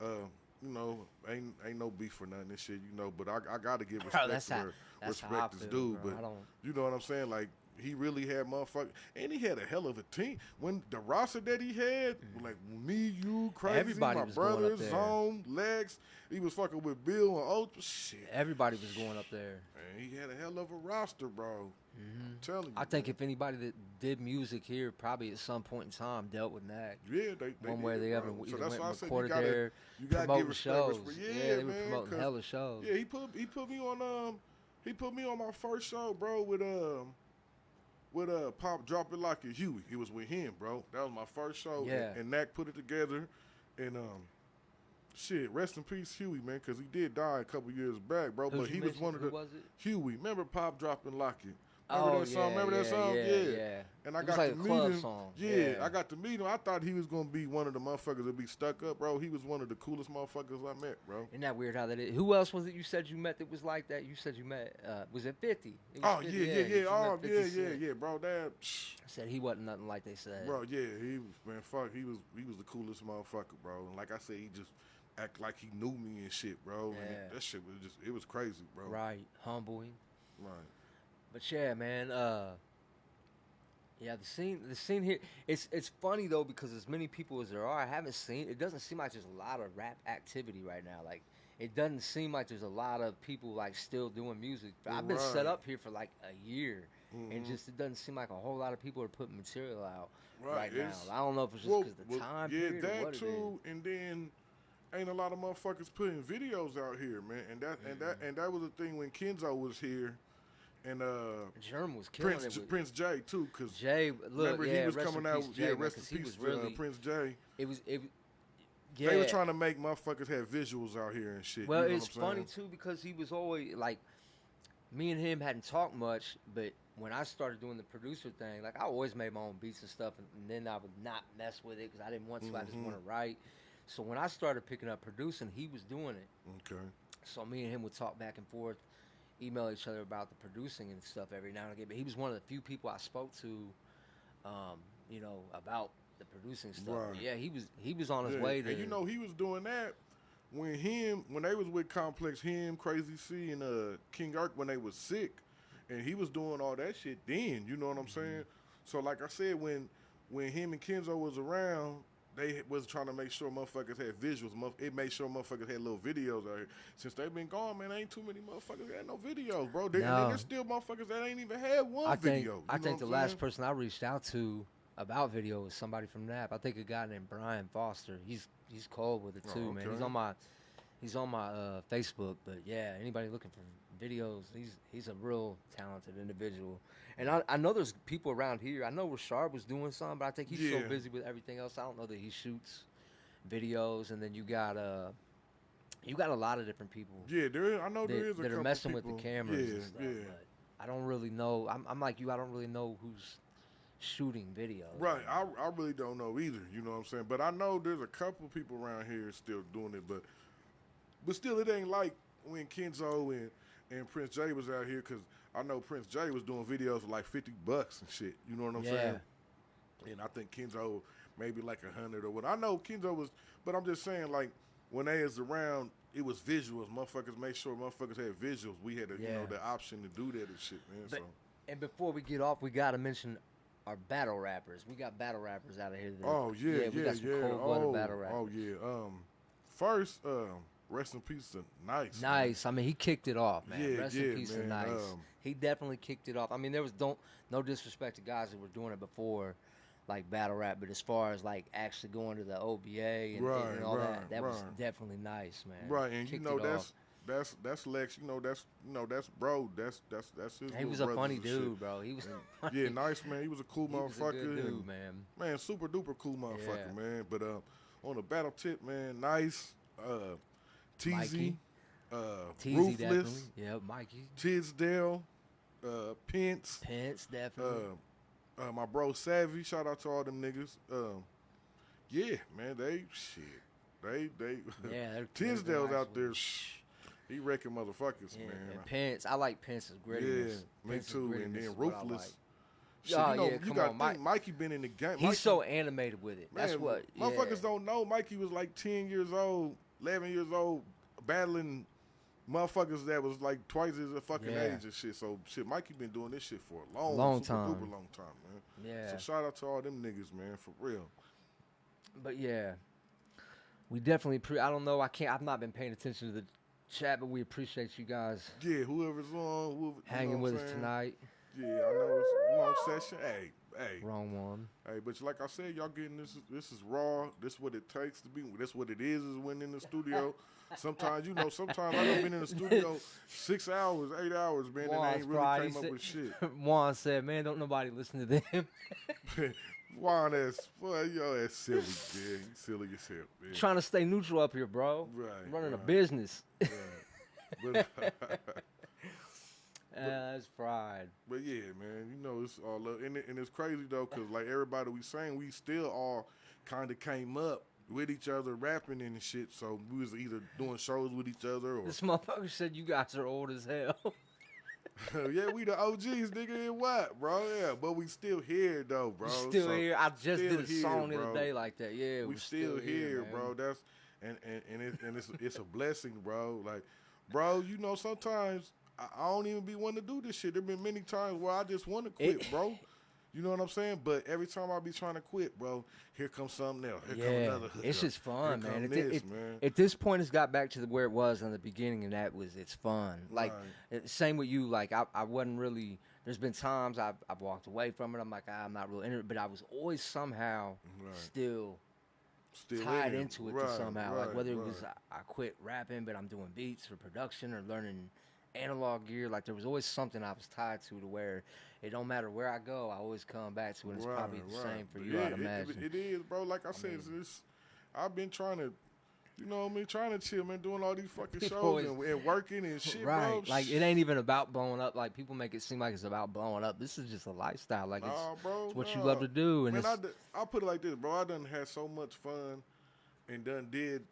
you know, ain't no beef for nothing and shit, you know, but I got to give respect where respect is due. But you know what I'm saying? Like, he really had motherfuckers, and he had a hell of a team. When the roster that he had, like me, you, Crazy,
everybody
my brother, Zone, Lex, he was fucking with Bill and Ultra. Shit.
Everybody was going up there.
Man, he had a hell of a roster, bro. I'm telling you.
I think if anybody that did music here probably at some point in time dealt with Knack.
Yeah, they
one way or the other.
So that's why I said
you gotta give
shows.
Yeah, they were promoting hella shows.
Yeah, he put me on my first show, bro, with Pop Drop It Like a Huey. It was with him, bro. That was my first show.
Yeah.
And Knack put it together. And shit, rest in peace, Huey, man, because he did die a couple years back, bro. But he was one of the Huey. Remember Pop Drop It Like It? Remember that song? Remember that song? Yeah. And I got to meet him. Yeah, I got to meet him. I thought he was gonna be one of the motherfuckers that be stuck up, bro. He was one of the coolest motherfuckers I met, bro.
Isn't that weird how that is? Who else was it you said you met that was like that? You said you met, was it 50? It was 50?
Yeah. Oh, yeah, bro. That
I said he wasn't nothing like they said.
Bro, yeah, he was, man, fuck, he was the coolest motherfucker, bro. And like I said, he just act like he knew me and shit, bro.
Yeah.
And that shit was just, it was crazy, bro.
Right, humbling.
Right.
But yeah, man, yeah, the scene here, it's funny though because as many people as there are, I haven't seen, it doesn't seem like there's a lot of rap activity right now. Like, it doesn't seem like there's a lot of people like still doing music. I've been set up here for like a year, and just it doesn't seem like a whole lot of people are putting material out right now. I don't know if it's just because the time period or what
too, and then ain't a lot of motherfuckers putting videos out here, man. And that was the thing when Kenzo was here. And
Germ was killing
Prince J too, cause
Jay, look,
remember he was coming out. Rest in peace, Prince J.
Yeah.
They were trying to make motherfuckers have visuals out here and shit.
Well,
you know
it's funny too because he was always like, me and him hadn't talked much, but when I started doing the producer thing, like I always made my own beats and stuff, and then I would not mess with it because I didn't want to. I just want to write. So when I started picking up producing, he was doing it.
Okay.
So me and him would talk back and forth, email each other about the producing and stuff every now and again. But he was one of the few people I spoke to, you know, about the producing stuff.
Right.
But yeah, he was on his way to.
And you know, he was doing that when they was with Complex, him, Crazy C, and King Urk when they was sick, and he was doing all that shit then. You know what I'm saying? So like I said, when him and Kenzo was around, they was trying to make sure motherfuckers had visuals. It made sure motherfuckers had little videos out here. Since they've been gone, man, ain't too many motherfuckers that had no videos, bro. And then there's still motherfuckers that ain't even had one video.
I think the last person I reached out to about video was somebody from NAP. I think a guy named Brian Foster. He's cold with it too, man. He's on my Facebook. But yeah, anybody looking for videos, he's a real talented individual. And I know there's people around here. I know Rashard was doing some, but I think he's so busy with everything else. I don't know that he shoots videos. And then you got a lot of different people.
Yeah, I know there is a
that
couple
are messing
people.
with the cameras and stuff. But I don't really know. I'm like you. I don't really know who's shooting videos.
Right. I really don't know either. You know what I'm saying? But I know there's a couple people around here still doing it. But still, it ain't like when Kenzo and Prince J was out here, because I know Prince J was doing videos for like $50 and shit. You know what I'm saying? And I think Kenzo maybe like 100 or what. I know Kenzo was, but I'm just saying, like, when they was around, it was visuals. Motherfuckers made sure motherfuckers had visuals. We had you know, the option to do that and shit, man.
And before we get off, we got to mention our battle rappers. We got battle rappers out of here. We got some cold-blooded battle rappers.
Oh, yeah. First, rest in peace to Nice.
Nice. Man. I mean, he kicked it off, man.
Yeah,
rest in peace to
man.
Nice. He definitely kicked it off. I mean, there was no disrespect to guys that were doing it before, like battle rap, but as far as like actually going to the OBA and all that was definitely Nice, man.
Right, and you know that's Lex. You know that's bro. That's his.
He was a funny dude, bro. He was.
Yeah, Nice, man. He was a cool motherfucker.
He was a good dude, man.
Man, super duper cool motherfucker, man. But on the battle tip, man, Nice. Teezy, Ruthless,
Mikey,
Tisdale, Pence,
definitely.
My bro Savvy, shout out to all them niggas. Yeah, man, they shit. They
Yeah,
Tisdale's
they're
out there.
nice
He wrecking motherfuckers,
yeah,
man.
and Pence. I like Pence's grittiness.
Yeah, me
Pence's
too.
grittiness
And then
is what I
Ruthless.
like.
Shit,
Oh
you know,
yeah,
you
come
got
on,
to think Mikey been in the game.
He's
Mikey,
so animated with it. That's
man,
what. Yeah.
motherfuckers don't know. Mikey was like 10 years old, 11 years old, battling motherfuckers that was like twice his fucking
Yeah.
age and shit. So shit, Mikey been doing this shit for a
Long
super
time.
duper long time, man.
Yeah.
So shout out to all them niggas, man, for real.
But yeah, we definitely. I don't know. I've not been paying attention to the chat, but we appreciate you guys
Yeah, whoever's on, whoever,
hanging
you know
with
what
us
I'm saying?
tonight.
Yeah, I know it's a long session. Hey,
Wrong one.
hey, but like I said, y'all getting this. This is raw. This is what it takes to be. This what it is when in the studio. Sometimes you know. Sometimes I done been in the studio 6 hours, 8 hours, man, and I
Juan's
ain't really
pride,
came
he
up
said-
with shit.
Juan said, "Man, don't nobody listen to them."
Juan ass, boy, yo ass silly, man. You silly as hell, man.
Trying to stay neutral up here, bro.
Right,
Running a
right.
business.
Right.
That's pride.
But yeah, man, you know it's all love, and it's crazy though, cause like everybody we sang, we still all kind of came up with each other, rapping and shit. So we was either doing shows with each other, or
This motherfucker said you guys are old as hell.
yeah, we the OGs, nigga. And what, bro? Yeah, but we still here though, bro.
Still
So
here. I just
still
did a
here,
song the
bro.
other day like that. Yeah,
we
we're
still here,
man.
bro. That's and it's a blessing, bro. Like, bro, you know sometimes I don't even be wanting to do this shit. There been many times where I just want to quit, bro. You know what I'm saying? But every time I be trying to quit, bro, here comes something else. Here comes another hookup.
It's just fun,
Here
man.
come this, man.
At this point, it's got back to where it was in the beginning, and it's fun. Like, same with you. Like, I wasn't really. There's been times I've walked away from it. I'm like, I'm not really into it, but I was always somehow still tied into it to somehow. Like whether it was I quit rapping, but I'm doing beats for production or learning analog gear. Like there was always something I was tied to where it don't matter where I go, I always come back to it. And it's probably the same for you, I'd imagine.
It is, bro. Like I said, I've been trying to, you know what I mean, trying to chill, man, doing all these fucking shows and working and shit,
right.
bro.
Like it ain't even about blowing up. Like people make it seem like it's about blowing up. This is just a lifestyle. Like it's what you love to do. And
man, I put it like this, bro. I done had so much fun and done did,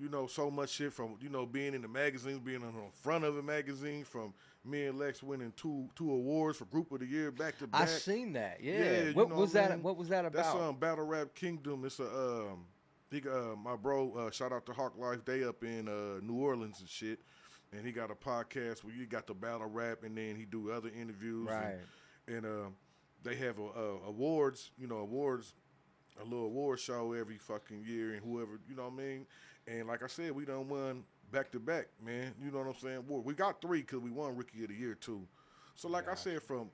you know, so much shit from, you know, being in the magazines, being on the front of a magazine, from me and Lex winning two awards for Group of the Year back to back.
I seen that. Yeah.
you
What
know
was
I
that?
mean?
What was that about?
That's Battle Rap Kingdom. It's a my bro, shout out to Hawk Life. They up in New Orleans and shit, and he got a podcast where you got the battle rap, and then he do other interviews.
Right.
And they have awards, you know, a little award show every fucking year, and whoever, you know what I mean. And like I said, we done won back to back, man. You know what I'm saying? We got 3 because we won Rookie of the Year too. So like I said, from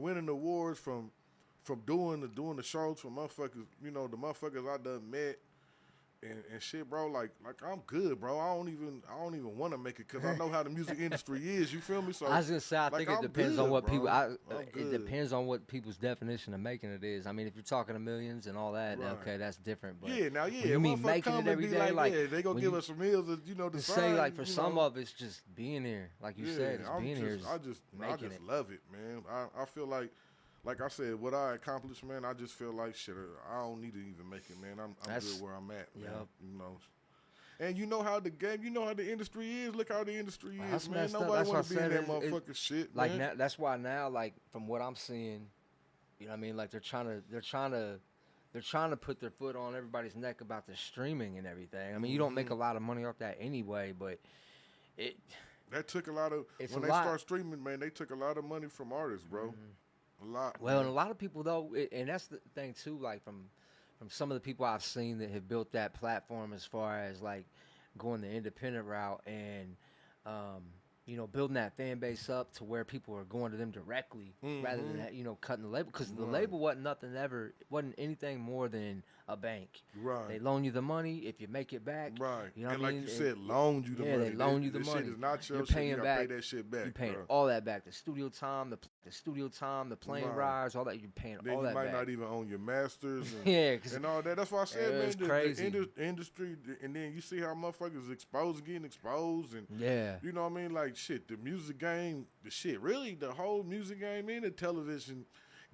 winning awards, from doing the shows, from motherfuckers, you know, the motherfuckers I done met. And shit, bro, like I'm good, bro. I don't even want to make it because I know how the music industry is. You feel me? So
I was gonna say, I think it
I'm
depends
good,
on what
bro.
people.
I'm
It
good.
depends on what people's definition of making it is. I mean, if you're talking to millions and all that,
Right.
okay, that's different. But
Yeah, now,
when
yeah.
you mean
motherfucker
making
come
it
and
every
be
day, like,
yeah, they gonna
when
give
you-
us some meals, you know,
to say like for some
know.
of it's just being here, like you said, it's being here.
I
Is
just
making it.
love it, man. I feel like I said, what I accomplished, man. I just feel like shit. I don't need to even make it, man. I'm
That's-
good where I'm at, man.
Yep.
You know. And you know how the game, you know how the industry is. Look how the industry
That's
is, man.
messed up.
Nobody
That's
want to
what
be
I
in that
said.
motherfucking shit,
Like
man.
now, that's why now, like from what I'm seeing, you know what I mean. Like they're trying to put their foot on everybody's neck about the streaming and everything. I mean, you don't make a lot of money off that anyway, but it.
That took a lot of
It's
when
a
they
lot.
start streaming, man. They took a lot of money from artists, bro. A lot.
Well, and
man.
a lot of people though, and that's the thing too. Like from some of the people I've seen that have built that platform, as far as like going the independent route and you know, building that fan base up to where people are going to them directly rather than that, you know, cutting the label, because the label wasn't anything more than a bank.
Right.
They loan you the money. If you make it back,
Right.
You know
and
what I
like
mean?
you said, loan you the money.
they loan you the
this
money.
Shit is not your
You're
shit.
paying
You gotta
back.
pay that shit back.
You're paying
bro.
all that back. The studio time, the plane
Right.
rides, all that. You're paying
Then
all
you
that
might
back.
not even own your masters. And,
Yeah, 'cause
and all that. That's why I said, man,
it's
the
crazy.
industry, and then you see how motherfuckers getting exposed, and
Yeah.
you know what I mean? Like shit, the music game, the shit, really, the whole music game and the television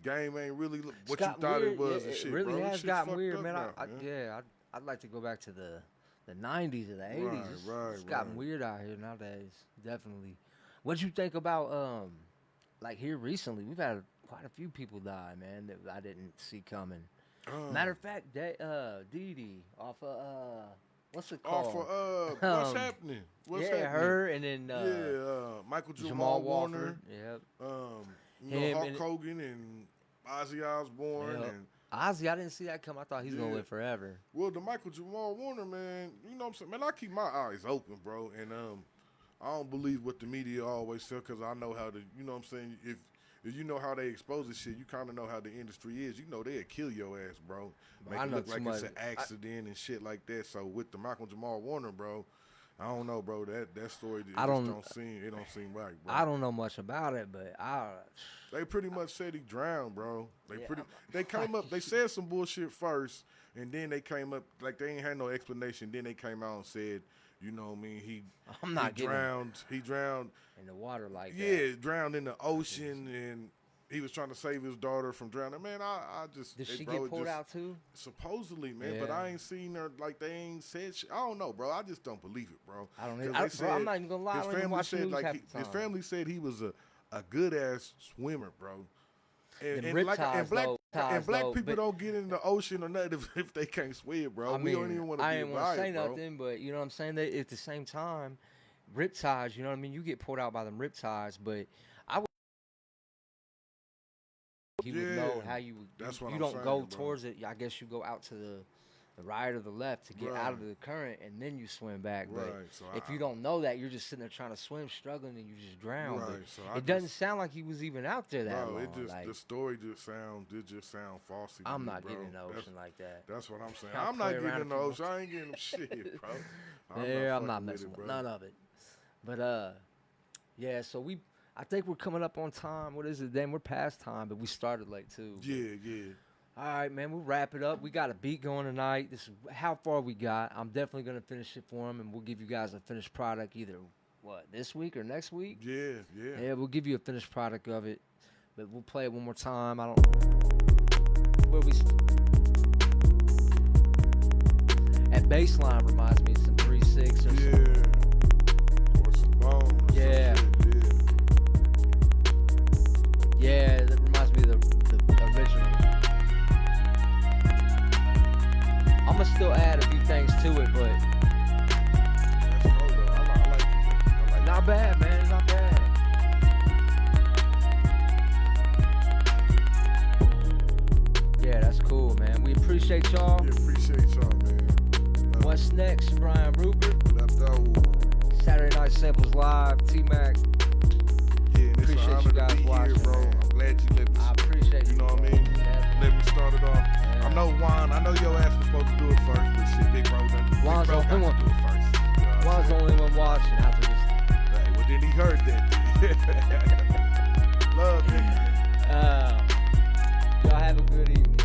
game ain't really what
It's
you
got
thought
weird.
it was
Yeah,
and shit,
it really
bro.
has
Shit's
gotten
fucked
weird,
up
man.
now,
I'd like to go back to the 90s or the 80s. It's gotten
right.
weird out here nowadays. Definitely. What you think about like here recently? We've had quite a few people die, man, that I didn't see coming. Matter of fact, Dee Dee off of what's it called?
Off of what's happening? What's happening?
Her and then
Michael
Jamal
Warner.
Woolford. Yep.
You know,
Him
Hulk Hogan and Ozzy Osbourne
Yep.
and
Ozzy, I didn't see that come. I thought he's gonna
Yeah.
live forever.
well, the Michael Jamal Warner, man, you know what I'm saying? Man, I keep my eyes open, bro. And I don't believe what the media always say because I know how to, you know what I'm saying? If you know how they expose this shit, you kind of know how the industry is. You know they'll kill your ass, bro. Make
I
it
know
look
too
like
much.
it's an accident and shit like that. So with the Michael Jamal Warner, bro, I don't know, bro. That story don't seem right, bro.
I don't know much about it, but
They pretty much said he drowned, bro. They came up. They said some bullshit first, and then they came up like they ain't had no explanation. Then they came out and said, you know what I mean?
I'm not
He
getting
drowned. He drowned.
in the water like that.
Yeah, drowned in the ocean, and he was trying to save his daughter from drowning. Man, I just
Did she
bro,
get pulled
just-
out too?
Supposedly, man, but
Yeah.
I ain't seen her like they ain't said shit. I don't know, bro. I just don't believe it, bro.
I don't
'Cause
know.
they
Bro, I'm
said
not even gonna lie. I
His
don't even
family
watch the
said
news
like
half
he-
the
his
time.
family said he was a good ass swimmer, bro.
Them
And,
rip
like,
ties,
and black
though,
and black
though,
people
but-
don't get in the ocean or nothing if they can't swim, bro.
I
We
mean,
don't even want to
I
be
ain't want to say
biased, bro.
nothing, but you know what I'm saying. They, at the same time, rip ties. You know what I mean. You get pulled out by them rip ties, but I would. He would know
Yeah,
how you.
that's what
you
I'm
don't
saying,
go
bro.
towards it. I guess you go out to the right or the left to get out of
Right.
the current, and then you swim back. But
Right, so
if you don't know that, you're just sitting there trying to swim, struggling, and you just drown. But
Right, so I
it doesn't
just-
sound like he was even out there that
Bro,
long.
it just
like,
the story just sound falsy. to
I'm
me,
not
bro.
getting in the
That's-
ocean like that.
That's what I'm saying.
I'll
I'm not
play
getting
around
in the
if you
ocean. I ain't getting shit, bro.
I'm not
fucking
messing with
bro.
none of it. But yeah. So I think we're coming up on time. What is it? Then we're past time, but we started late too.
Yeah.
All right, man. We'll wrap it up. We got a beat going tonight. This is how far we got. I'm definitely gonna finish it for him, and we'll give you guys a finished product either this week or next week.
Yeah.
Yeah, we'll give you a finished product of it, but we'll play it one more time. I don't. Where we. At baseline reminds me of some 3-6 or
Yeah.
something.
Or some bone. Or
Yeah.
Some shit,
Yeah, that reminds me of the original. I'm gonna still add a few things to it, but
That's cool, though. I like it. I like
not bad, man. Not bad. Yeah, that's cool, man. We appreciate y'all.
Yeah, appreciate y'all, man.
What's next, Brian Rupert?
Left out.
Saturday Night Samples Live, T-Mac.
Yeah, and it's
Appreciate
an honor
you guys
to be
watching,
here, bro.
man.
I'm glad you let me.
I appreciate
You know what I mean?
Yeah.
Let me start it off.
Yeah.
I know Juan. I know your ass was supposed to do it first, but shit, Big Bro done. Big
Juan's
Bro
the
got
only
to
one.
do it first. You know what I'm
Juan's the
saying?
only one watching after this.
Hey, well, then he heard that. Love, nigga.
Y'all have a good evening.